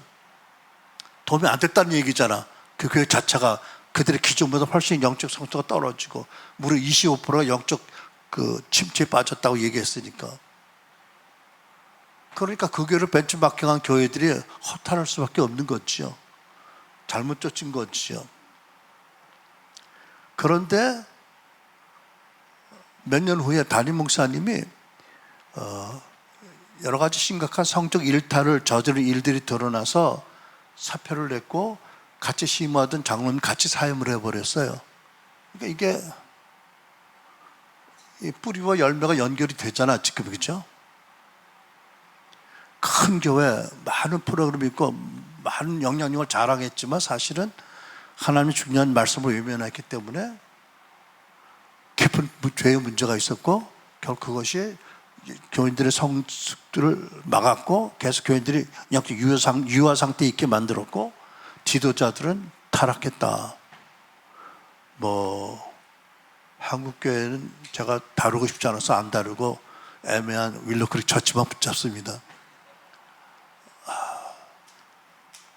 도움이 안 됐다는 얘기잖아. 그 교회 자체가 그들의 기준보다 훨씬 영적 성도가 떨어지고 무려 25%가 영적 침체에 빠졌다고 얘기했으니까. 그러니까 그 교회를 벤치마킹한 교회들이 허탄할 수밖에 없는 거지요. 잘못 쫓은 거지요. 그런데 몇 년 후에 담임 목사님이 여러 가지 심각한 성적 일탈을 저지른 일들이 드러나서 사표를 냈고 같이 심호하던 장로님 같이 사임을 해버렸어요. 그러니까 이게 뿌리와 열매가 연결이 되잖아 지금, 그렇죠? 큰 교회 많은 프로그램이 있고 많은 영향력을 자랑했지만 사실은 하나님의 중요한 말씀을 외면했기 때문에 깊은 죄의 문제가 있었고 결국 그것이 교인들의 성숙들을 막았고 계속 교인들이 영적 유아 상태에 있게 만들었고 지도자들은 타락했다. 한국 교회는 제가 다루고 싶지 않아서 안 다루고 애매한 윌로크릭 처치만 붙잡습니다.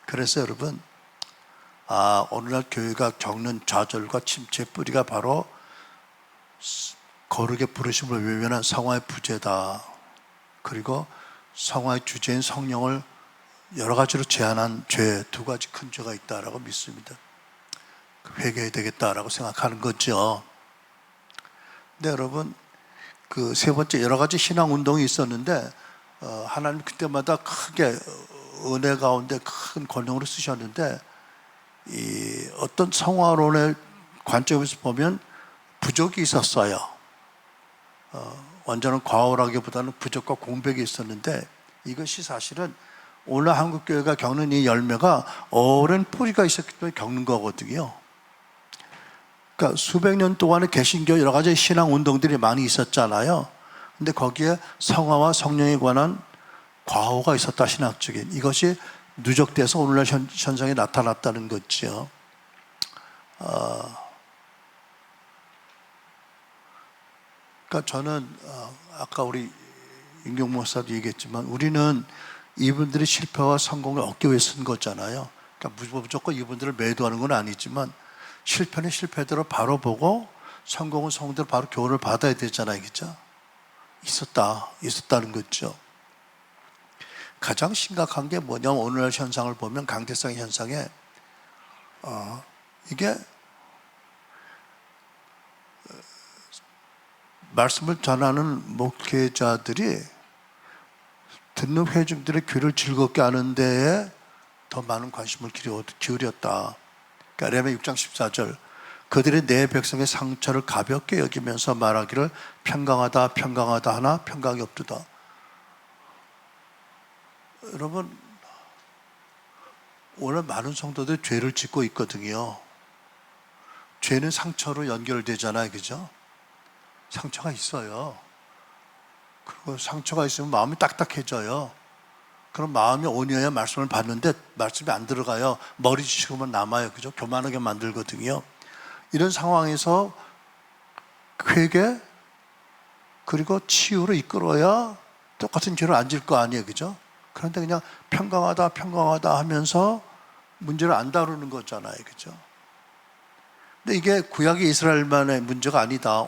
그래서 여러분, 오늘날 교회가 겪는 좌절과 침체 뿌리가 바로 거룩의 부르심을 외면한 성화의 부재다. 그리고 성화의 주제인 성령을 여러 가지로 제한한 죄, 두 가지 큰 죄가 있다라고 믿습니다. 회개해야 되겠다라고 생각하는 거죠. 근데 여러분, 세 번째 여러 가지 신앙 운동이 있었는데 하나님 그때마다 크게 은혜 가운데 큰 권능으로 쓰셨는데 어떤 성화론의 관점에서 보면 부족이 있었어요. 완전한 과오라기보다는 부족과 공백이 있었는데 이것이 사실은 오늘 한국교회가 겪는 이 열매가 오랜 뿌리가 있었기 때문에 겪는 거거든요. 그러니까 수백 년 동안의 개신교 여러 가지 신앙 운동들이 많이 있었잖아요. 근데 거기에 성화와 성령에 관한 과오가 있었다, 신학적인. 이것이 누적돼서 오늘날 현상이 나타났다는 거죠. 그러니까 저는 아까 우리 임경 목사도 얘기했지만 우리는 이분들의 실패와 성공을 얻기 위해 쓴 거잖아요. 그러니까 무조건 이분들을 매도하는 건 아니지만 실패는 실패대로 바로 보고 성공은 성공대로 바로 교훈을 받아야 되잖아요, 그죠? 있었다는 거죠. 가장 심각한 게 뭐냐면 오늘날 현상을 보면 강대성 현상에 이게 말씀을 전하는 목회자들이 듣는 회중들의 귀를 즐겁게 하는 데에 더 많은 관심을 기울였다. 그러니까 레위기 6장 14절 그들이 내 백성의 상처를 가볍게 여기면서 말하기를 평강하다 하나 평강이 없도다. 여러분, 오늘 많은 성도들이 죄를 짓고 있거든요. 죄는 상처로 연결되잖아요, 그죠? 상처가 있어요. 그리고 상처가 있으면 마음이 딱딱해져요. 그럼 마음이 온유해야 말씀을 받는데 말씀이 안 들어가요. 머리 지식으로만 남아요, 그죠? 교만하게 만들거든요. 이런 상황에서 회개 그리고 치유로 이끌어야 똑같은 죄를 안 질 거 아니에요, 그죠? 그런데 그냥 평강하다 하면서 문제를 안 다루는 거잖아요, 그죠? 근데 이게 구약의 이스라엘만의 문제가 아니다.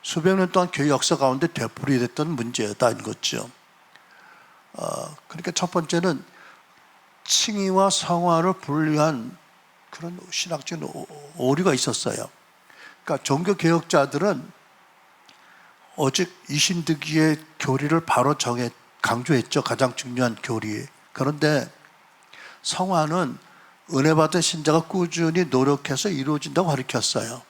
수백 년 동안 교회 역사 가운데 되풀이됐던 문제였다는 거죠. 그러니까 첫 번째는 칭의와 성화를 분리한 그런 신학적인 오류가 있었어요. 그러니까 종교 개혁자들은 오직 이신득이의 교리를 바로 강조했죠. 가장 중요한 교리. 그런데 성화는 은혜 받은 신자가 꾸준히 노력해서 이루어진다고 가르쳤어요.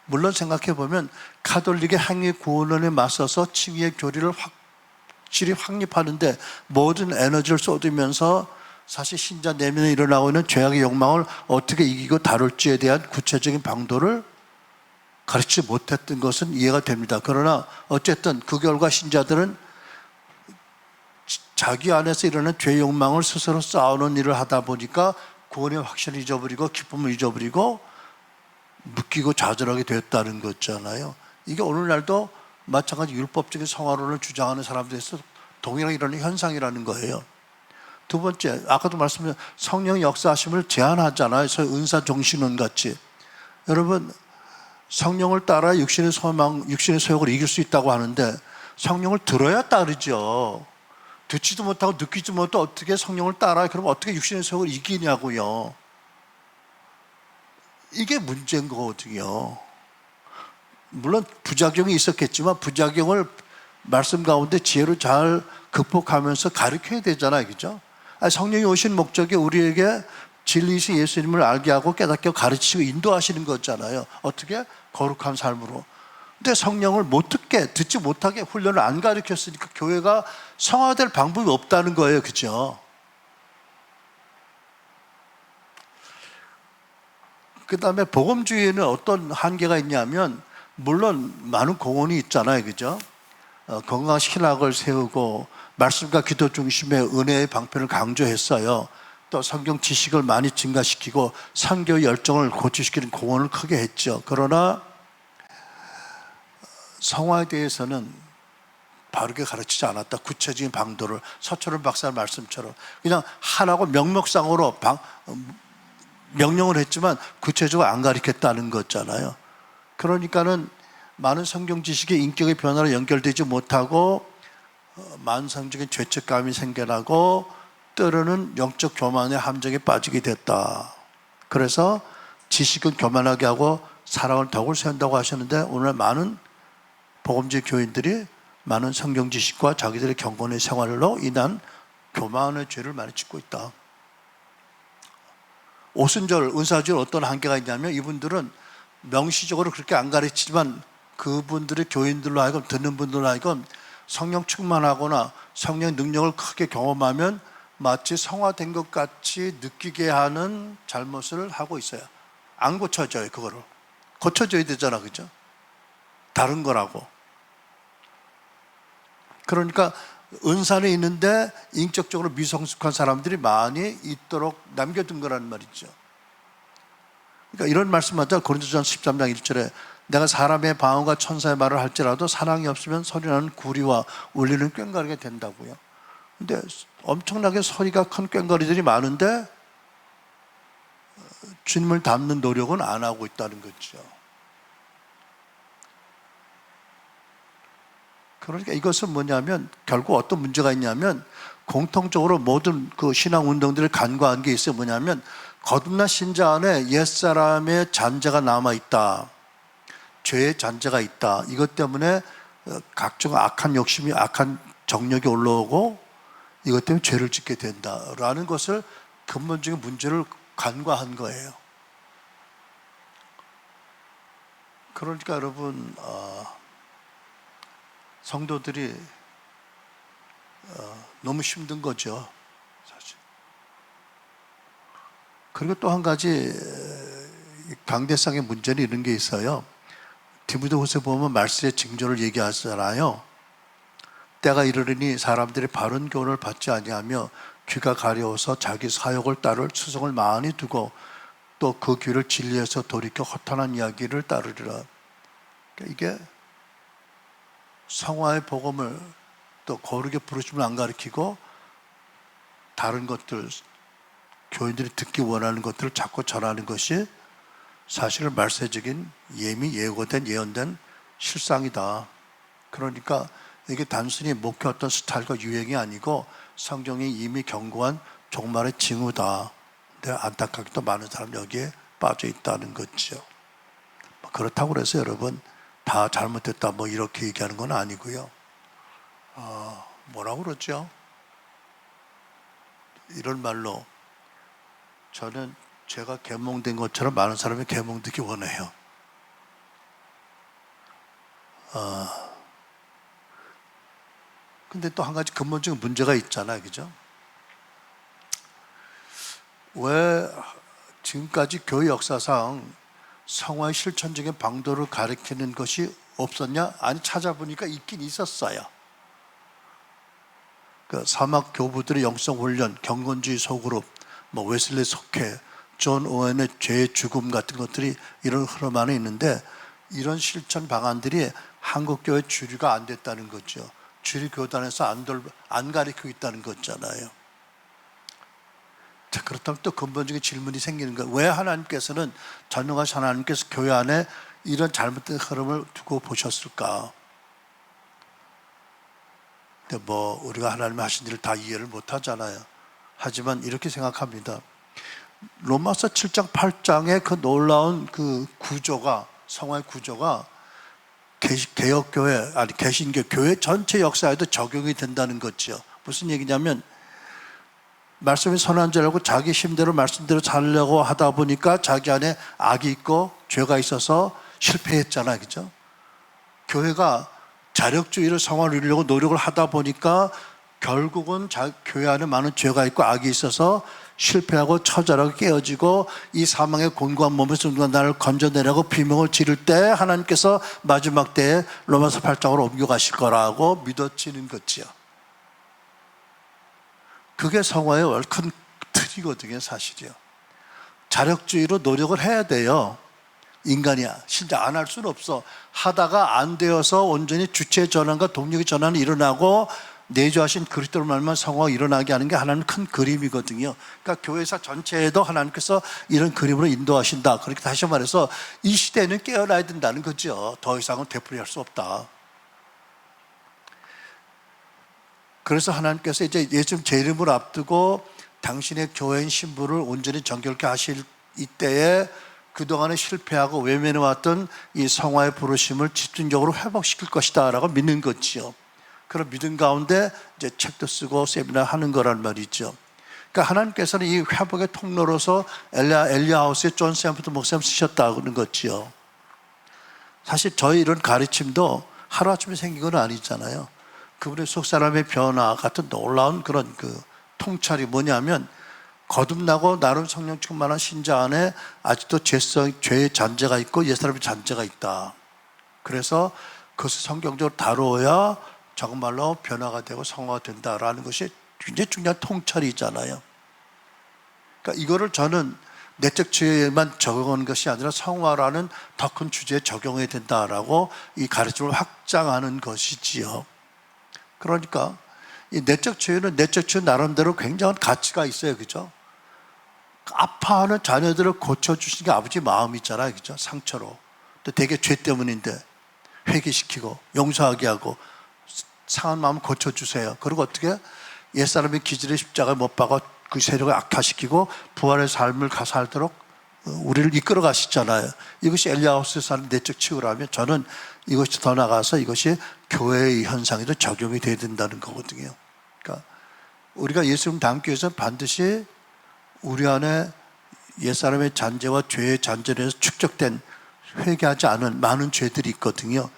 물론 생각해 보면 가톨릭의 행위 구원론에 맞서서 칭의의 교리를 확실히 확립하는데 모든 에너지를 쏟으면서 사실 신자 내면에 일어나고 있는 죄악의 욕망을 어떻게 이기고 다룰지에 대한 구체적인 방도를 가르치지 못했던 것은 이해가 됩니다. 그러나 어쨌든 그 결과 신자들은 자기 안에서 일어나는 죄 욕망을 스스로 쌓아오는 일을 하다 보니까 구원의 확신을 잊어버리고 기쁨을 잊어버리고 묶이고 좌절하게 되었다는 거잖아요. 이게 오늘날도 마찬가지 율법적인 성화론을 주장하는 사람들에서 동일하게 일어나는 현상이라는 거예요. 두 번째, 아까도 말씀드린 성령 역사하심을 제한하잖아요. 소위 은사 정신론 같이. 여러분, 성령을 따라 육신의 소망, 육신의 소욕을 이길 수 있다고 하는데 성령을 들어야 따르죠. 듣지도 못하고 느끼지도 못하고 어떻게 성령을 따라요? 그럼 어떻게 육신의 소욕을 이기냐고요. 이게 문제인 거거든요. 물론 부작용이 있었겠지만 부작용을 말씀 가운데 지혜로 잘 극복하면서 가르쳐야 되잖아요. 그죠? 성령이 오신 목적이 우리에게 진리이신 예수님을 알게 하고 깨닫게 가르치고 인도하시는 거잖아요. 어떻게? 거룩한 삶으로. 근데 성령을 못 듣지 못하게 훈련을 안 가르쳤으니까 교회가 성화될 방법이 없다는 거예요. 그죠? 그 다음에 복음주의에는 어떤 한계가 있냐면, 물론 많은 공헌이 있잖아요. 그죠? 건강한 신학을 세우고 말씀과 기도 중심의 은혜의 방편을 강조했어요. 또 성경 지식을 많이 증가시키고 선교 열정을 고취시키는 공헌을 크게 했죠. 그러나 성화에 대해서는 바르게 가르치지 않았다. 구체적인 방도를 서철원 박사 말씀처럼 그냥 하라고 명목상으로 명령을 했지만 구체적으로 안 가르쳤다는 거잖아요. 그러니까는 많은 성경 지식의 인격의 변화로 연결되지 못하고 만성적인 죄책감이 생겨나고 때로는 영적 교만의 함정에 빠지게 됐다. 그래서 지식은 교만하게 하고 사랑을 덕을 세운다고 하셨는데 오늘 많은 복음주의 교인들이 많은 성경 지식과 자기들의 경건의 생활로 인한 교만의 죄를 많이 짓고 있다. 오순절, 은사주일 어떤 한계가 있냐면 이분들은 명시적으로 그렇게 안 가르치지만 그분들의 교인들로 하여금 듣는 분들로 하여금 성령 충만하거나 성령 능력을 크게 경험하면 마치 성화된 것 같이 느끼게 하는 잘못을 하고 있어요. 안 고쳐져요. 그거를 고쳐줘야 되잖아. 그죠? 다른 거라고. 그러니까 은사는 있는데 인격적으로 미성숙한 사람들이 많이 있도록 남겨둔 거란 말이죠. 그러니까 이런 말씀하자 고린도전서 13장 1절에 내가 사람의 방언과 천사의 말을 할지라도 사랑이 없으면 소리나는 구리와 울리는 꽹과리가 된다고요. 근데 엄청나게 소리가 큰 꽹과리들이 많은데 주님을 닮는 노력은 안 하고 있다는 거죠. 그러니까 이것은 뭐냐면 결국 어떤 문제가 있냐면 공통적으로 모든 그 신앙 운동들을 간과한 게 있어요. 뭐냐면 거듭난 신자 안에 옛사람의 잔재가 남아있다. 죄의 잔재가 있다. 이것 때문에 각종 악한 욕심이 악한 정력이 올라오고 이것 때문에 죄를 짓게 된다라는 것을 근본적인 문제를 간과한 거예요. 그러니까 여러분 성도들이 너무 힘든 거죠, 사실. 그리고 또 한 가지 강대상의 문제는 이런 게 있어요. 디모데후서 보면 말씀의 징조를 얘기하잖아요. 때가 이르르니 사람들이 바른 교훈을 받지 아니하며 귀가 가려워서 자기 사욕을 따를 추성을 많이 두고 또 그 귀를 진리에서 돌이켜 허탄한 이야기를 따르리라. 그러니까 이게 성화의 복음을 또 거룩의 부르심을 안 가르치고 다른 것들 교인들이 듣기 원하는 것들을 자꾸 전하는 것이 사실 말세적인 예고된 예언된 실상이다. 그러니까 이게 단순히 목회 어떤 스타일과 유행이 아니고 성경이 이미 경고한 종말의 징후다. 근데 안타깝게도 많은 사람이 여기에 빠져 있다는 거죠. 그렇다고 해서 여러분 다 잘못됐다 뭐 이렇게 얘기하는 건 아니고요. 뭐라고 그러죠? 이런 말로 저는 제가 계몽된 것처럼 많은 사람이 계몽되기 원해요. 근데 또 한 가지 근본적인 문제가 있잖아요. 그죠? 왜 지금까지 교회 역사상 성화의 실천적인 방도를 가리키는 것이 없었냐? 아니, 찾아보니까 있긴 있었어요. 그 사막 교부들의 영성 훈련, 경건주의 소그룹, 뭐 웨슬리 속회, 존 오웬의 죄의 죽음 같은 것들이 이런 흐름 안에 있는데 이런 실천 방안들이 한국 교회 주류가 안 됐다는 거죠. 주류 교단에서 안 가리키고 있다는 거잖아요. 자, 그렇다면 또 근본적인 질문이 생기는 거예요. 왜 하나님께서는 전능하신 하나님께서 교회 안에 이런 잘못된 흐름을 두고 보셨을까? 근데 뭐 우리가 하나님이 하신 일을 다 이해를 못 하잖아요. 하지만 이렇게 생각합니다. 로마서 7장 8장의 그 놀라운 그 구조가, 성화의 구조가 개혁교회, 아니 개신교 교회 전체 역사에도 적용이 된다는 거죠. 무슨 얘기냐면 말씀이 선한 줄 알고 자기 힘대로 말씀대로 살려고 하다 보니까 자기 안에 악이 있고 죄가 있어서 실패했잖아요. 그죠? 교회가 자력주의로 성화를 이루려고 노력을 하다 보니까 결국은 교회 안에 많은 죄가 있고 악이 있어서 실패하고 처절하고 깨어지고 이 사망의 곤고한 몸에서 누가 나를 건져내라고 비명을 지를 때 하나님께서 마지막 때에 로마서 8장으로 옮겨가실 거라고 믿어지는 거지요. 그게 성화의 큰 틀이거든요. 사실이요. 자력주의로 노력을 해야 돼요. 인간이야. 진짜 안 할 수는 없어. 하다가 안 되어서 온전히 주체 전환과 동력의 전환이 일어나고 내주하신 그리스도로 말미암아 성화가 일어나게 하는 게 하나님 큰 그림이거든요. 그러니까 교회사 전체에도 하나님께서 이런 그림으로 인도하신다. 그렇게 다시 말해서 이 시대는 깨어나야 된다는 거죠. 더 이상은 되풀이할 수 없다. 그래서 하나님께서 이제 예수님 재림을 앞두고 당신의 교회인 신부를 온전히 정결케 하실 이때에 그동안에 실패하고 외면해왔던 이 성화의 부르심을 집중적으로 회복시킬 것이다 라고 믿는 거지요. 그런 믿음 가운데 이제 책도 쓰고 세미나 하는 거란 말이죠. 그러니까 하나님께서는 이 회복의 통로로서 엘리하우스의 존 샘프트 목사님 쓰셨다는 거지요. 사실 저희 이런 가르침도 하루아침에 생긴 건 아니잖아요. 그분의 속사람의 변화 같은 놀라운 그런 그 통찰이 뭐냐면 거듭나고 나름 성령 충만한 신자 안에 아직도 죄의 잔재가 있고 옛사람의 잔재가 있다. 그래서 그것을 성경적으로 다루어야 정말로 변화가 되고 성화가 된다라는 것이 굉장히 중요한 통찰이잖아요. 그러니까 이거를 저는 내적 주의에만 적용하는 것이 아니라 성화라는 더 큰 주제에 적용해야 된다라고 이 가르침을 확장하는 것이지요. 그러니까 이 내적 치유는 내적 치유 나름대로 굉장한 가치가 있어요. 그죠? 아파하는 자녀들을 고쳐주시는 게 아버지 마음이잖아요. 그죠? 상처로. 또 되게 죄 때문인데 회개시키고 용서하게 하고 상한 마음 고쳐주세요. 그리고 어떻게 옛사람의 기질의 십자가에 못 박아 그 세력을 악화시키고 부활의 삶을 살도록 우리를 이끌어 가시잖아요. 이것이 엘리야후스에서 하는 내적 치유라면 저는 이것이 더 나가서 이것이 교회의 현상에도 적용이 돼야 된다는 거거든요. 그러니까 우리가 예수님 닮기 위해서 반드시 우리 안에 옛사람의 잔재와 죄의 잔재에서 축적된 회개하지 않은 많은 죄들이 있거든요.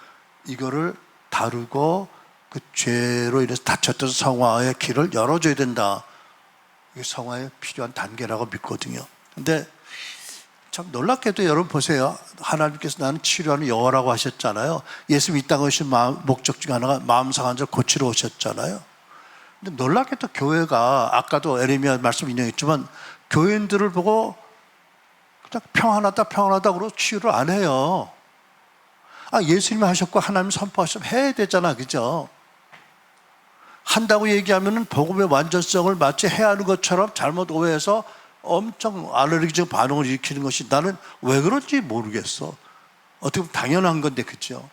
이거를 다루고 그 죄로 인해서 다쳤던 성화의 길을 열어줘야 된다. 이게 성화에 필요한 단계라고 믿거든요. 근데 참 놀랍게도 여러분 보세요. 하나님께서 나는 치료하는 여호와라고 하셨잖아요. 예수님이 이 땅에 오신 목적 중에 하나가 마음 상한 자를 고치러 오셨잖아요. 근데 놀랍게도 교회가 아까도 에레미야 말씀 인용했지만 교인들을 보고 그냥 평안하다 그러고 치유를 안 해요. 예수님이 하셨고 하나님 선포하시면 해야 되잖아. 그죠? 한다고 얘기하면은 복음의 완전성을 마치 해야 하는 것처럼 잘못 오해해서 엄청 알레르기적 반응을 일으키는 것이 나는 왜 그런지 모르겠어. 어떻게 보면 당연한 건데, 그죠?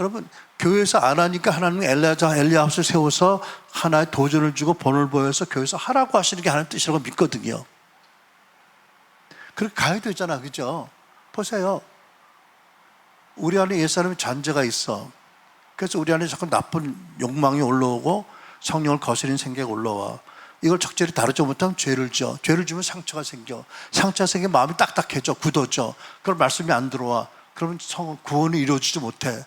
여러분, 교회에서 안 하니까 하나님은 엘리야합을 세워서 하나의 도전을 주고 본을 보여서 교회에서 하라고 하시는 게 하나님 뜻이라고 믿거든요. 그렇게 가야 되잖아, 그죠? 보세요. 우리 안에 옛사람의 잔재가 있어. 그래서 우리 안에 자꾸 나쁜 욕망이 올라오고 성령을 거스리는 생각이 올라와. 이걸 적절히 다루지 못하면 죄를 져. 죄를 주면 상처가 생겨. 상처가 생기면 마음이 딱딱해져, 굳어져. 그걸 말씀이 안 들어와. 그러면 구원이 이루어지지 못해.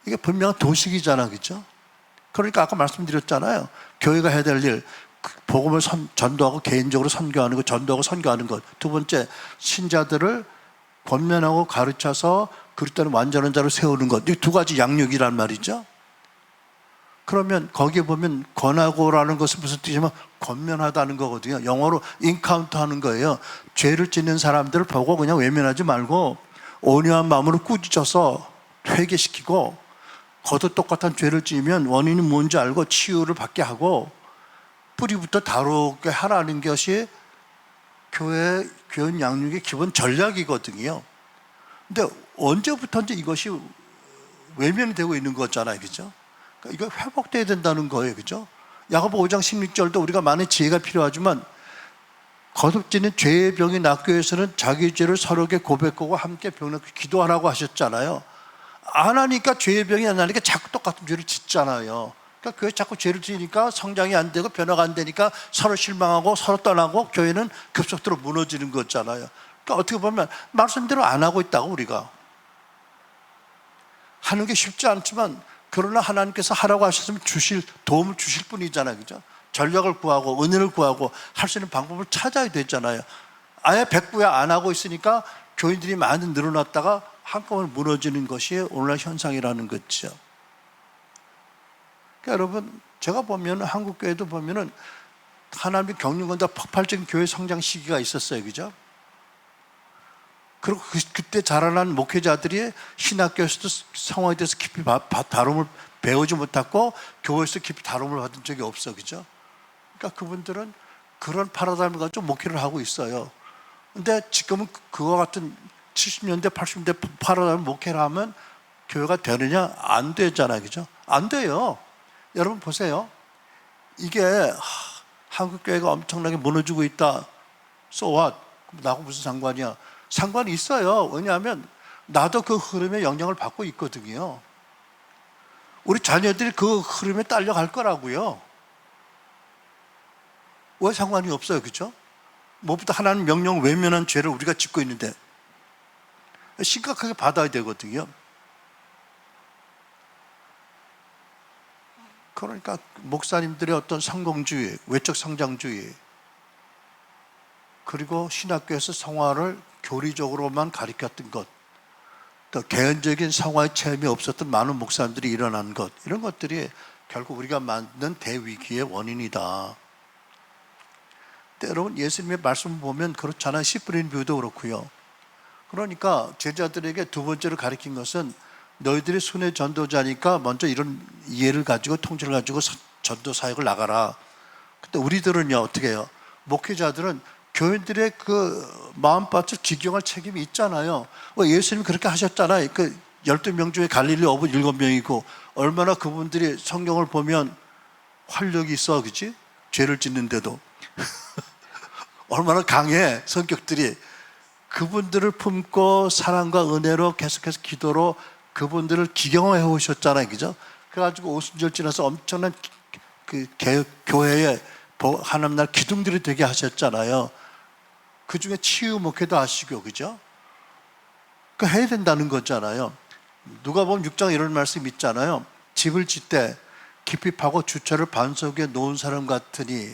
이게 분명한 도식이잖아, 그죠? 그러니까 아까 말씀드렸잖아요. 교회가 해야 될 일, 복음을 전도하고 개인적으로 선교하는 것, 전도하고 선교하는 것. 두 번째, 신자들을 권면하고 가르쳐서 그리스도는 완전한 자로 세우는 것. 이 두 가지 양육이란 말이죠. 그러면 거기에 보면 권하고라는 것은 무슨 뜻이냐면 권면하다는 거거든요. 영어로 인카운트하는 거예요. 죄를 짓는 사람들을 보고 그냥 외면하지 말고 온유한 마음으로 꾸짖어서 회개시키고, 거듭 똑같은 죄를 지으면 원인이 뭔지 알고 치유를 받게 하고 뿌리부터 다루게 하라는 것이 교회 교연 양육의 기본 전략이거든요. 근데 언제부터인지 이것이 외면이 되고 있는 거잖아요, 그죠? 그러니까 이거 회복돼야 된다는 거예요, 그죠? 야고보 5장 16절도 우리가 많은 지혜가 필요하지만 거듭지는 죄의 병이 낫기 위해서는 자기 죄를 서로에게 고백하고 함께 병을 기도하라고 하셨잖아요. 안 하니까 죄의 병이 안 나니까 자꾸 똑같은 죄를 짓잖아요. 그러니까 교회 자꾸 죄를 지으니까 성장이 안 되고 변화가 안 되니까 서로 실망하고 서로 떠나고 교회는 급속도로 무너지는 거잖아요. 그러니까 어떻게 보면 말씀대로 안 하고 있다고, 우리가 하는 게 쉽지 않지만 그러나 하나님께서 하라고 하셨으면 도움을 주실 뿐이잖아요, 그죠? 전략을 구하고 은혜를 구하고 할 수 있는 방법을 찾아야 되잖아요. 아예 백구야 안 하고 있으니까 교인들이 많이 늘어났다가 한꺼번에 무너지는 것이 오늘날 현상이라는 거죠. 그러니까 여러분, 제가 보면 한국 교회도 보면은 하나님의 경륜건다 폭발적인 교회 성장 시기가 있었어요, 그죠? 그리고 그때 자라난 목회자들이 신학교에서도 성화에 대해서 깊이 다rum을 배우지 못했고 교회에서 깊이 다rum을 받은 적이 없어, 그죠? 그러니까 그분들은 그런 파라다임을 가지고 목회를 하고 있어요. 근데 지금은 그와 같은 70년대, 80년대 파라다임 목회를 하면 교회가 되느냐? 안 되잖아요, 그죠? 안 돼요. 여러분 보세요. 이게 한국 교회가 엄청나게 무너지고 있다. So what? 나하고 무슨 상관이야? 상관이 있어요. 왜냐하면 나도 그 흐름에 영향을 받고 있거든요. 우리 자녀들이 그 흐름에 딸려갈 거라고요. 왜 상관이 없어요, 그죠? 무엇보다 하나님 명령 외면한 죄를 우리가 짓고 있는데 심각하게 받아야 되거든요. 그러니까 목사님들의 어떤 성공주의, 외적 성장주의, 그리고 신학교에서 성화를 교리적으로만 가르쳤던 것, 또 개인적인 성화의 체험이 없었던 많은 목사님들이 일어난 것, 이런 것들이 결국 우리가 만든 대위기의 원인이다. 여러분, 예수님의 말씀을 보면 그렇잖아요. 씨 뿌리는 비유도 그렇고요. 그러니까 제자들에게 두 번째로 가르친 것은 너희들이 순회 전도자니까 먼저 이런 이해를 가지고 통치를 가지고 전도 사역을 나가라. 근데 우리들은요, 어떻게 해요? 목회자들은 교인들의 그 마음밭을 기경할 책임이 있잖아요. 예수님이 그렇게 하셨잖아요. 그 12명 중에 갈릴리 어부 7명이고 얼마나 그분들이 성경을 보면 활력이 있어, 그치? 죄를 짓는데도 얼마나 강해, 성격들이. 그분들을 품고 사랑과 은혜로 계속해서 기도로 그분들을 기경해 오셨잖아요, 그죠? 그래가지고 오순절 지나서 엄청난 그 교회에 하나님 날 기둥들이 되게 하셨잖아요. 그 중에 치유 목회도 하시고, 그죠? 그 해야 된다는 거잖아요. 누가 보면 6장 이런 말씀 있잖아요. 집을 짓되 깊이 파고 주철을 반석에 놓은 사람 같으니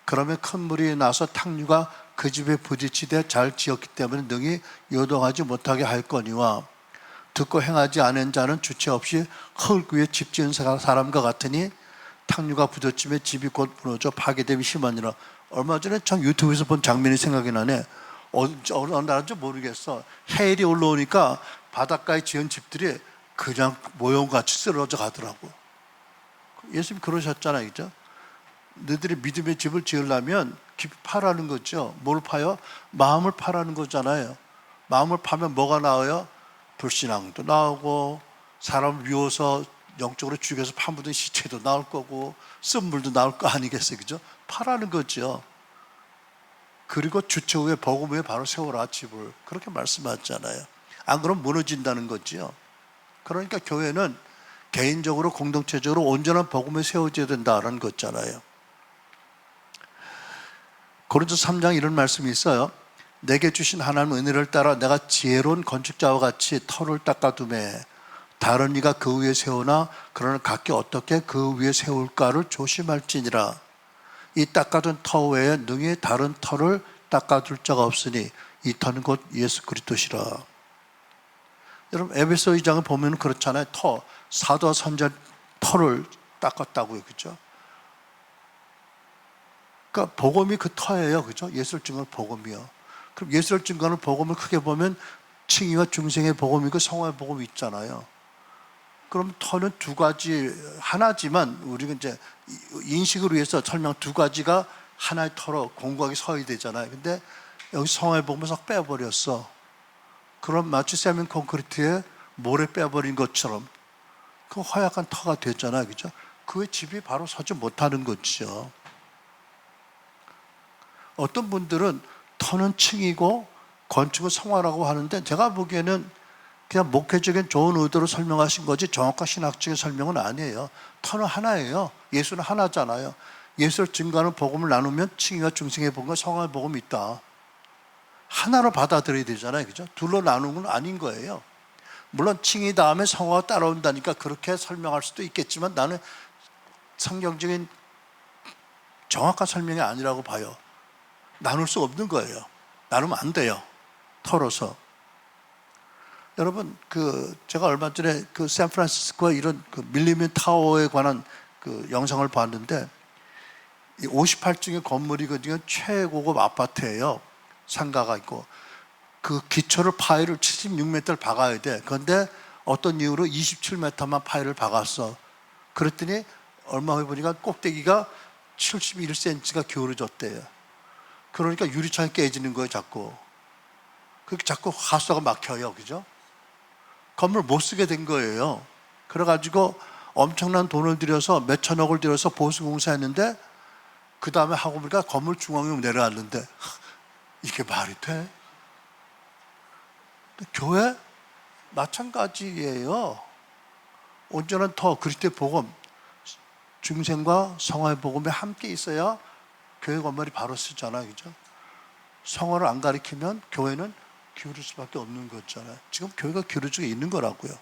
그러면 큰 물이 나서 탕류가 그 집에 부딪히되 잘 지었기 때문에 능히 요동하지 못하게 할 거니와 듣고 행하지 않은 자는 주체 없이 흙 위에 집 지은 사람과 같으니 탕류가 부딪히며 집이 곧 무너져 파괴됨이 심하니라. 얼마 전에 참 유튜브에서 본 장면이 생각이 나네. 어느 나라인지 모르겠어. 해일이 올라오니까 바닷가에 지은 집들이 그냥 모형같이 쓰러져 가더라고. 예수님 그러셨잖아요, 그죠? 너희들이 믿음의 집을 지으려면 깊이 파라는 거죠. 뭘 파요? 마음을 파라는 거잖아요. 마음을 파면 뭐가 나와요? 불신앙도 나오고, 사람을 미워서 영적으로 죽여서 파묻은 시체도 나올 거고, 쓴물도 나올 거 아니겠어요? 그죠? 파라는 거죠. 그리고 주체 후에 복음 후에 바로 세워라 집을, 그렇게 말씀하잖아요. 안 그러면 무너진다는 거죠. 그러니까 교회는 개인적으로 공동체적으로 온전한 복음에 세워져야 된다는 거잖아요. 고린도서 3장 이런 말씀이 있어요. 내게 주신 하나님 은혜를 따라 내가 지혜로운 건축자와 같이 터를 닦아두매 다른 이가 그 위에 세우나 그러나 각기 어떻게 그 위에 세울까를 조심할지니라. 이 닦아둔 터 외에 능히 다른 터를 닦아둘 자가 없으니 이 터는 곧 예수 그리스도시라. 여러분 에베소 2장을 보면 그렇잖아요. 터, 사도와 선지자 터를 닦았다고요. 그죠? 그러니까 복음이 그 터예요. 그죠? 예수를 증거하는 복음이요. 그럼 예수를 증거하는 복음을 크게 보면 칭의와 중생의 복음이고 성화의 복음이 있잖아요. 그럼 터는 두 가지, 하나지만 우리가 이제 인식을 위해서 설명 두 가지가 하나의 터로 공고하게 서야 되잖아요. 근데 여기 성화의 복음을 싹 빼버렸어. 그럼 마치 세멘 콘크리트에 모래 빼버린 것처럼 그 허약한 터가 됐잖아요. 그죠? 그 집이 바로 서지 못하는 거죠. 어떤 분들은 터는 층이고 건축은 성화라고 하는데 제가 보기에는 그냥 목회적인 좋은 의도로 설명하신 거지 정확한 신학적인 설명은 아니에요. 터는 하나예요. 예수는 하나잖아요. 예수를 증거하는 복음을 나누면 층이와 중생의 복음과 성화의 복음이 있다. 하나로 받아들여야 되잖아요. 그죠? 둘로 나누는 건 아닌 거예요. 물론 칭의 다음에 성화가 따라온다니까 그렇게 설명할 수도 있겠지만 나는 성경적인 정확한 설명이 아니라고 봐요. 나눌 수 없는 거예요. 나누면 안 돼요. 털어서. 여러분, 제가 얼마 전에 샌프란시스코의 이런 밀리면 타워에 관한 영상을 봤는데, 58층의 건물이거든요. 최고급 아파트예요. 상가가 있고. 그 기초를 파일을 76m를 박아야 돼. 그런데 어떤 이유로 27m만 파일을 박았어. 그랬더니 얼마 후에 보니까 꼭대기가 71cm가 기울어졌대요. 그러니까 유리창이 깨지는 거예요, 자꾸. 그렇게 자꾸 하수가 막혀요, 그죠? 건물 못 쓰게 된 거예요. 그래가지고 엄청난 돈을 들여서 몇 천억을 들여서 보수공사했는데 그 다음에 하고 보니까 건물 중앙으로 내려왔는데 이게 말이 돼? 교회 마찬가지예요. 온전한 터, 그리스도의 복음, 중생과 성화의 복음에 함께 있어야 교회 건물이 바로 쓰잖아요. 그죠? 성화를 안 가리키면 교회는 기울일 수밖에 없는 거잖아요. 지금 교회가 기울어지고 있는 거라고요.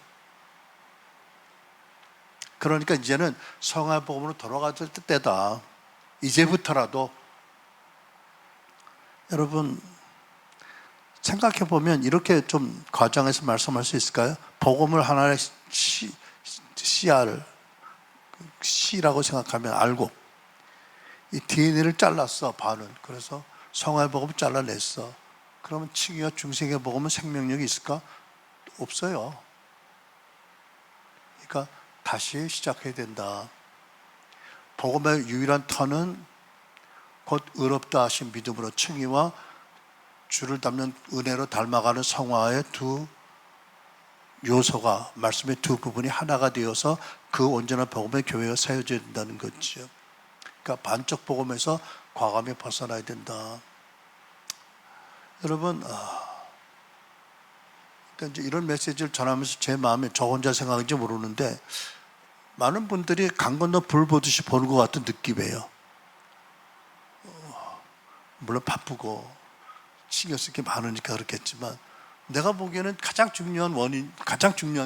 그러니까 이제는 성화의 복음으로 돌아갈 때다. 이제부터라도. 여러분 생각해 보면 이렇게 좀 과장해서 말씀할 수 있을까요? 복음을 하나의 씨라고 생각하면 알고 이 DNA를 잘랐어, 반은. 그래서 성화의 복음을 잘라냈어. 그러면 칭의와 중생의 복음은 생명력이 있을까? 없어요. 그러니까 다시 시작해야 된다. 복음의 유일한 터는 곧 의롭다 하신 믿음으로 칭의와 주를 닮는 은혜로 닮아가는 성화의 두 요소가, 말씀의 두 부분이 하나가 되어서 그 온전한 복음의 교회가 세워져야 된다는 거죠. 그러니까 반쪽 복음에서 과감히 벗어나야 된다. 여러분, 이제 이런 메시지를 전하면서 제 마음에 저 혼자 생각인지 모르는데 많은 분들이 강 건너 불 보듯이 보는 것 같은 느낌이에요. 물론 바쁘고 신경 쓸 게 많으니까 그렇겠지만 내가 보기에는 가장 중요한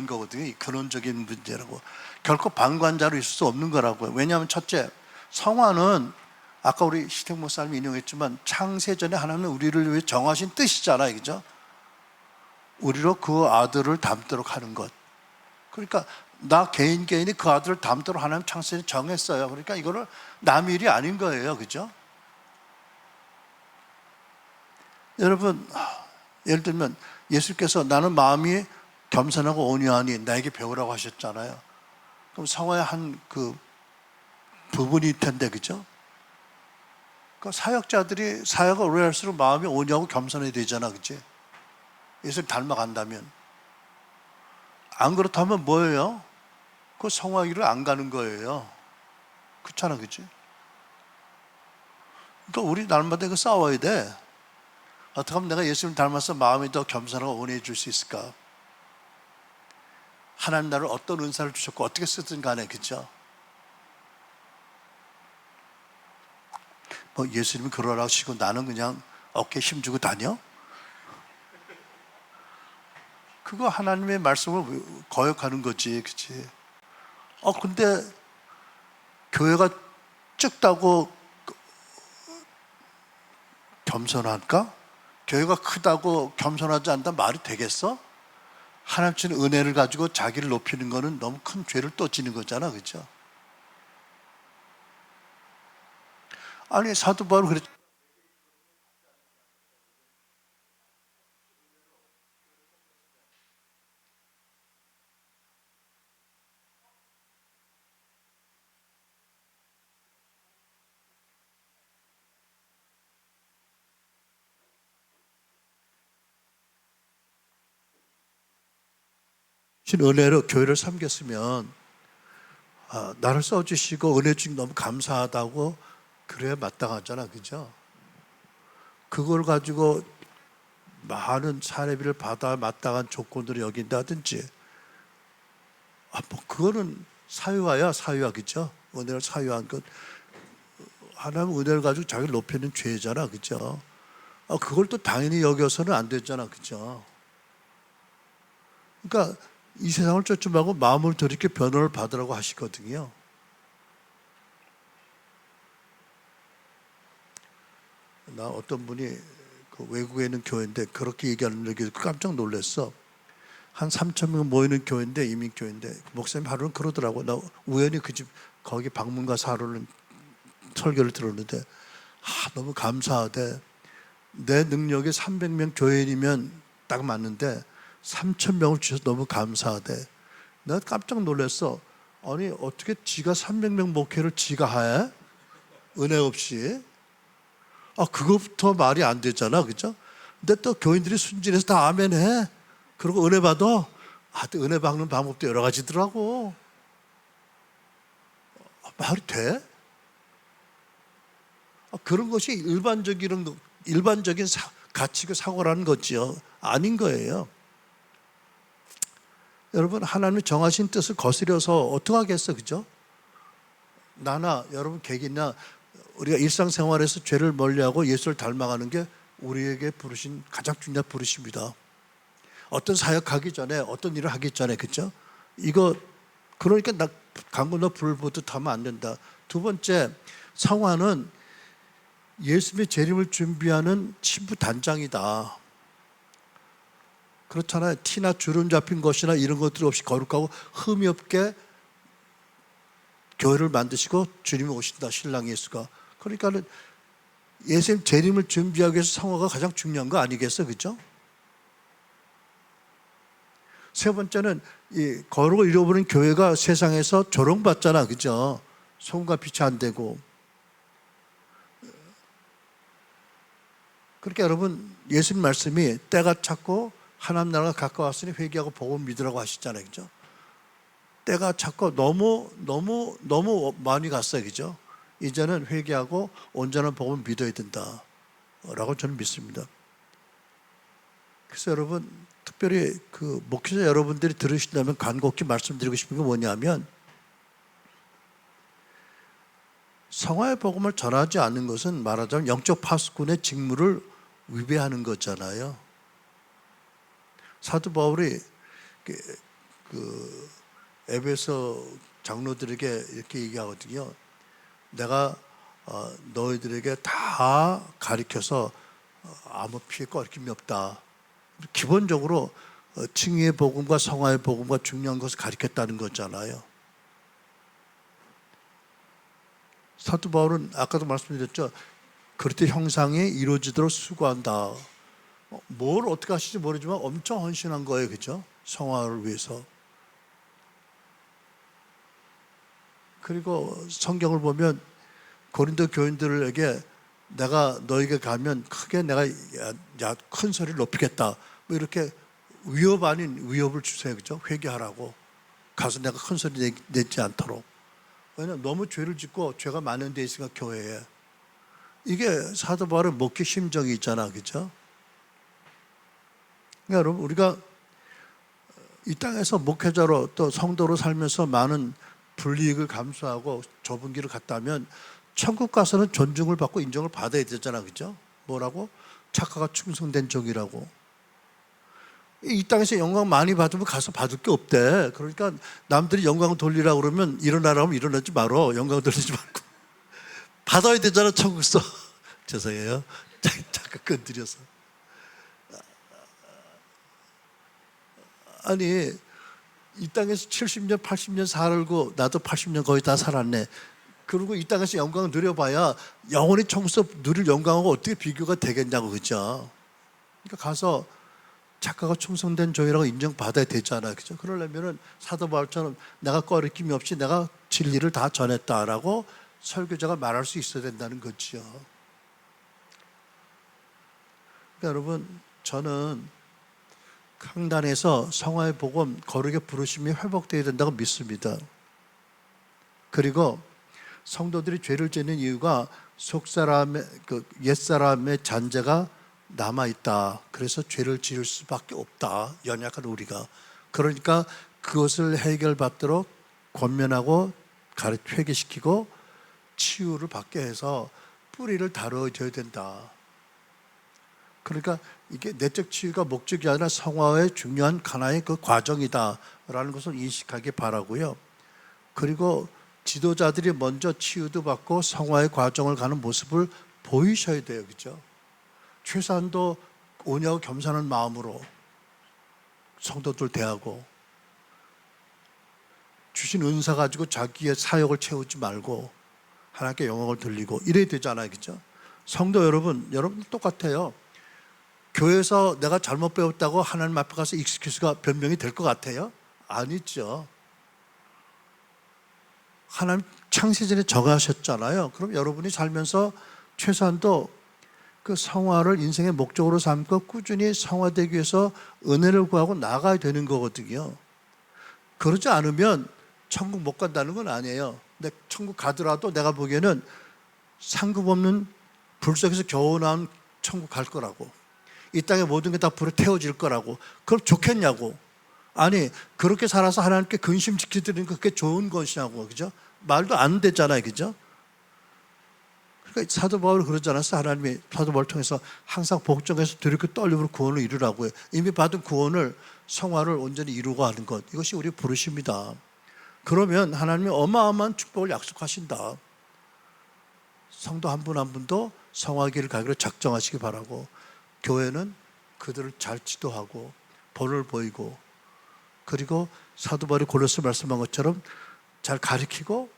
거거든요. 이 근원적인 문제라고. 결코 방관자로 있을 수 없는 거라고요. 왜냐하면 첫째, 성화는 아까 우리 시택 목사님이 인용했지만 창세전에 하나님은 우리를 위해 정하신 뜻이잖아요. 그죠? 우리로 그 아들을 닮도록 하는 것. 그러니까 나 개인이 그 아들을 닮도록 하나님 창세전에 정했어요. 그러니까 이거를 남의 일이 아닌 거예요. 그죠? 여러분, 예를 들면 예수께서 나는 마음이 겸손하고 온유하니 나에게 배우라고 하셨잖아요. 그럼 성화의 한 부분일 텐데, 그죠? 사역자들이 사역을 오래 할수록 마음이 온유하고 겸손해야 되잖아, 그치? 예수를 닮아간다면. 안 그렇다면 뭐예요? 그 성화기를 안 가는 거예요. 그렇잖아, 그치? 그러니까 우리 날마다 이거 싸워야 돼. 어떻게 하면 내가 예수님 닮아서 마음이 더 겸손하고 온유해질 수 있을까? 하나님 나를 어떤 은사를 주셨고 어떻게 쓰든 간에, 그죠? 뭐 예수님이 그러라고 하시고 나는 그냥 어깨에 힘주고 다녀? 그거 하나님의 말씀을 거역하는 거지, 그치? 근데 교회가 적다고 겸손할까? 교회가 크다고 겸손하지 않다 말이 되겠어? 하나님 주는 은혜를 가지고 자기를 높이는 거는 너무 큰 죄를 또 지는 거잖아, 그죠? 아니, 사도 바울은 그랬죠. 은혜로 교회를 섬겼으면 나를 써주시고 은혜 주신 너무 감사하다고 그래야 마땅하잖아, 그죠? 그걸 가지고 많은 사례비를 받아 마땅한 조건들을 여긴다든지 뭐 그거는 사유화야, 사유화, 그죠? 은혜를 사유한 것, 하나님 은혜를 가지고 자기를 높이는 죄잖아, 그죠? 그걸 또 당연히 여겨서는 안 되잖아, 그죠? 그러니까 이 세상을 쫓지 말고 마음을 돌이켜 변호를 받으라고 하시거든요. 나 어떤 분이 그 외국에 있는 교회인데 그렇게 얘기하는 얘기 듣고 깜짝 놀랐어. 한 3천 명 모이는 교회인데, 이민교회인데 목사님 하루는 그러더라고. 나 우연히 그 집 거기 방문 가서 하루는 설교를 들었는데 너무 감사하대. 내 능력이 300명 교회인이면 딱 맞는데 3천 명을 주셔서 너무 감사하대. 내가 깜짝 놀랐어. 아니 어떻게 지가 300명 목회를 지가 해? 은혜 없이. 그것부터 말이 안 되잖아, 그죠? 근데 또 교인들이 순진해서 다 아멘 해. 그리고 은혜 받아. 또 은혜 받는 방법도 여러 가지더라고. 말이 돼? 그런 것이 일반적인 가치고 사고라는 거지요. 아닌 거예요. 여러분, 하나님이 정하신 뜻을 거스려서 어떡하겠어, 그죠? 나나 여러분 객이나 우리가 일상생활에서 죄를 멀리하고 예수를 닮아가는 게 우리에게 부르신 가장 중요한 부르심이다. 어떤 사역하기 전에, 어떤 일을 하기 전에, 그죠? 이거 그러니까 나 강건너 불 보듯 하면 안 된다. 두 번째, 성화는 예수님의 재림을 준비하는 신부 단장이다. 그렇잖아요. 티나 주름 잡힌 것이나 이런 것들 없이 거룩하고 흠이 없게 교회를 만드시고 주님이 오신다, 신랑 예수가. 그러니까는 예수님 재림을 준비하기 위해서 성화가 가장 중요한 거 아니겠어, 그죠? 세 번째는 이 거룩을 잃어버린 교회가 세상에서 조롱받잖아, 그죠? 소금과 빛이 안 되고. 그러니까 여러분, 예수님 말씀이 때가 찼고 하나님 나라가 가까웠으니 회개하고 복음 믿으라고 하시잖아요, 그죠? 때가 찼고 너무 많이 갔어요, 그죠? 이제는 회개하고 온전한 복음을 믿어야 된다라고 저는 믿습니다. 그래서 여러분, 특별히 그 목회자 여러분들이 들으신다면 간곡히 말씀드리고 싶은 게 뭐냐면, 성화의 복음을 전하지 않는 것은 말하자면 영적 파수꾼의 직무를 위배하는 거잖아요. 사도 바울이 그 에베소 장로들에게 이렇게 얘기하거든요. 내가 너희들에게 다 가르쳐서 아무 피해 꺼림이 없다. 기본적으로 칭의의 복음과 성화의 복음과 중요한 것을 가르쳤다는 거잖아요. 사도 바울은 아까도 말씀드렸죠. 그리스도의 형상이 이루어지도록 수고한다. 뭘 어떻게 하실지 모르지만 엄청 헌신한 거예요, 그죠? 성화를 위해서. 그리고 성경을 보면 고린도 교인들에게 내가 너에게 가면 크게 내가 큰 소리를 높이겠다. 뭐 이렇게 위협 아닌 위협을 주세요. 그죠? 회개하라고. 가서 내가 큰 소리 내지 않도록. 왜냐면 너무 죄를 짓고 죄가 많은 데 있으니까 교회에. 이게 사도 바울의 목회 심정이 있잖아. 그죠? 그러니까 여러분, 우리가 이 땅에서 목회자로 또 성도로 살면서 많은 불이익을 감수하고 좁은 길을 갔다면 천국 가서는 존중을 받고 인정을 받아야 되잖아. 그죠? 뭐라고? 착하고 충성된 종이라고. 이 땅에서 영광 많이 받으면 가서 받을 게 없대. 그러니까 남들이 영광 돌리라고 그러면 일어나라고 하면 일어나지 말어. 영광 돌리지 말고. 받아야 되잖아, 천국서. 죄송해요. 잠깐 건드려서. 아니, 이 땅에서 70년, 80년 살고 나도 80년 거의 다 살았네. 그리고 이 땅에서 영광을 누려봐야 영원히 천국서 누릴 영광하고 어떻게 비교가 되겠냐고. 그죠? 그러니까 가서 착하고 충성된 종이라고 인정받아야 되잖아요. 그죠? 그러려면은 사도 바울처럼 내가 꺼리낌이 없이 내가 진리를 다 전했다라고 설교자가 말할 수 있어야 된다는 거죠. 그러니까 여러분, 저는 강단에서 성화의 복음, 거룩의 부르심이 회복되어야 된다고 믿습니다. 그리고 성도들이 죄를 짓는 이유가 속사람의 옛사람의 잔재가 남아있다. 그래서 죄를 지을 수밖에 없다. 연약한 우리가. 그러니까 그것을 해결받도록 권면하고 회개시키고 치유를 받게 해서 뿌리를 다뤄줘야 된다. 그러니까 이게 내적 치유가 목적이 아니라 성화의 중요한 하나의 그 과정이다라는 것을 인식하기 바라고요. 그리고 지도자들이 먼저 치유도 받고 성화의 과정을 가는 모습을 보이셔야 돼요. 그죠? 최소한도 온유하고 겸손한 마음으로 성도들 대하고 주신 은사 가지고 자기의 사역을 채우지 말고 하나님께 영광을 돌리고 이래야 되잖아요. 그죠? 성도 여러분 똑같아요. 교회에서 내가 잘못 배웠다고 하나님 앞에 가서 익스큐스가 변명이 될 것 같아요? 아니죠. 하나님 창세전에 정하셨잖아요. 그럼 여러분이 살면서 최소한도 그 성화를 인생의 목적으로 삼고 꾸준히 성화되기 위해서 은혜를 구하고 나가야 되는 거거든요. 그러지 않으면 천국 못 간다는 건 아니에요. 근데 천국 가더라도 내가 보기에는 상급 없는 불 속에서 겨우 나온 천국 갈 거라고. 이 땅의 모든 게 다 불에 태워질 거라고. 그럼 좋겠냐고. 아니, 그렇게 살아서 하나님께 근심 지켜드리는 게 그게 좋은 것이냐고. 그죠? 말도 안 되잖아요. 그죠? 그러니까 사도 바울이 그러지 않았어? 하나님이 사도 바울을 통해서 항상 복종해서 두렵고 떨림으로 구원을 이루라고요. 이미 받은 구원을 성화를 온전히 이루고 하는 것, 이것이 우리 부르심이다. 그러면 하나님이 어마어마한 축복을 약속하신다. 성도 한 분 한 분도 성화기를 가기로 작정하시기 바라고, 교회는 그들을 잘 지도하고 본을 보이고, 그리고 사도 바울이 골로새 말씀한 것처럼 잘 가르치고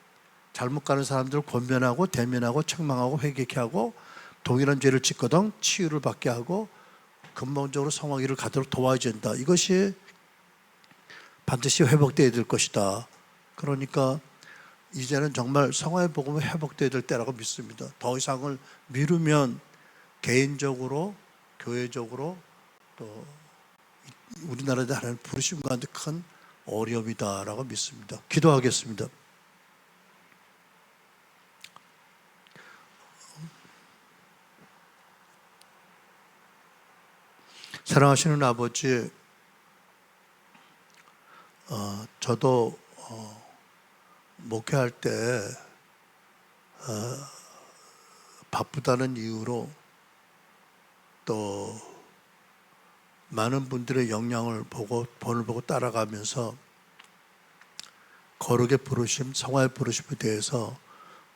잘못 가는 사람들을 권면하고 대면하고 책망하고 회개케 하고 동일한 죄를 짓거든 치유를 받게 하고 근본적으로 성화기를 가도록 도와줘야 된다. 이것이 반드시 회복되어야 될 것이다. 그러니까 이제는 정말 성화의 복음이 회복되어야 될 때라고 믿습니다. 더 이상을 미루면 개인적으로 교회적으로 또 우리나라에 하나님 부르심 가운데 큰 어려움이다라고 믿습니다. 기도하겠습니다. 사랑하시는 아버지, 저도 목회할 때 바쁘다는 이유로 또 많은 분들의 영향을 보고 본을 보고 따라가면서 거룩의 부르심, 성화의 부르심에 대해서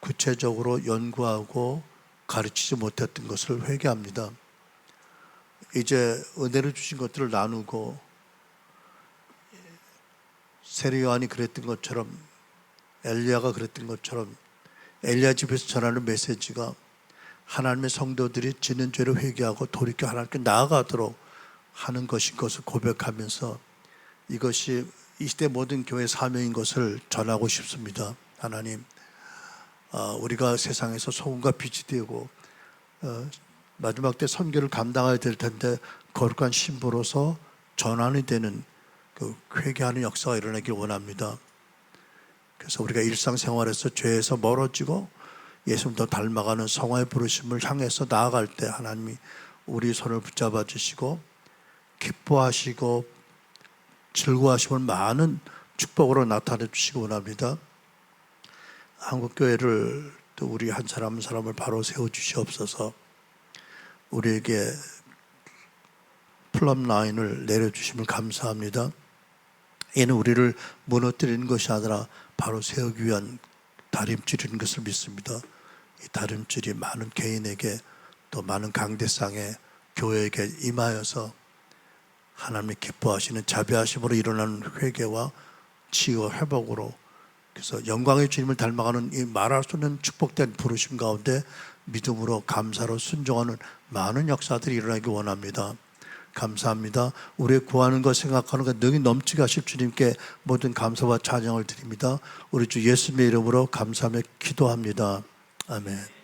구체적으로 연구하고 가르치지 못했던 것을 회개합니다. 이제 은혜를 주신 것들을 나누고 세례 요한이 그랬던 것처럼, 엘리야가 그랬던 것처럼 엘리야 집에서 전하는 메시지가 하나님의 성도들이 짓는 죄를 회개하고 돌이켜 하나님께 나아가도록 하는 것인 것을 고백하면서 이것이 이 시대 모든 교회 사명인 것을 전하고 싶습니다. 하나님, 우리가 세상에서 소금과 빛이 되고 마지막 때 선교를 감당해야 될 텐데 거룩한 신부로서 전환이 되는 그 회개하는 역사가 일어나길 원합니다. 그래서 우리가 일상생활에서 죄에서 멀어지고 예수님 더 닮아가는 성화의 부르심을 향해서 나아갈 때 하나님이 우리 손을 붙잡아 주시고 기뻐하시고 즐거워하시면 많은 축복으로 나타내 주시기 원합니다. 한국교회를 또 우리 한 사람 한 사람을 바로 세워 주시옵소서. 우리에게 플럼 라인을 내려주심을 감사합니다. 이는 우리를 무너뜨리는 것이 아니라 바로 세우기 위한 다림줄인 것을 믿습니다. 이 다림줄이 많은 개인에게 또 많은 강대상에 교회에게 임하여서 하나님이 기뻐하시는 자비하심으로 일어나는 회개와 치유와 회복으로, 그래서 영광의 주님을 닮아가는 이 말할 수 없는 축복된 부르심 가운데 믿음으로 감사로 순종하는 많은 역사들이 일어나기 원합니다. 감사합니다. 우리의 구하는 것 생각하는 것 능히 넘치게 하실 주님께 모든 감사와 찬양을 드립니다. 우리 주 예수님의 이름으로 감사하며 기도합니다. 아멘.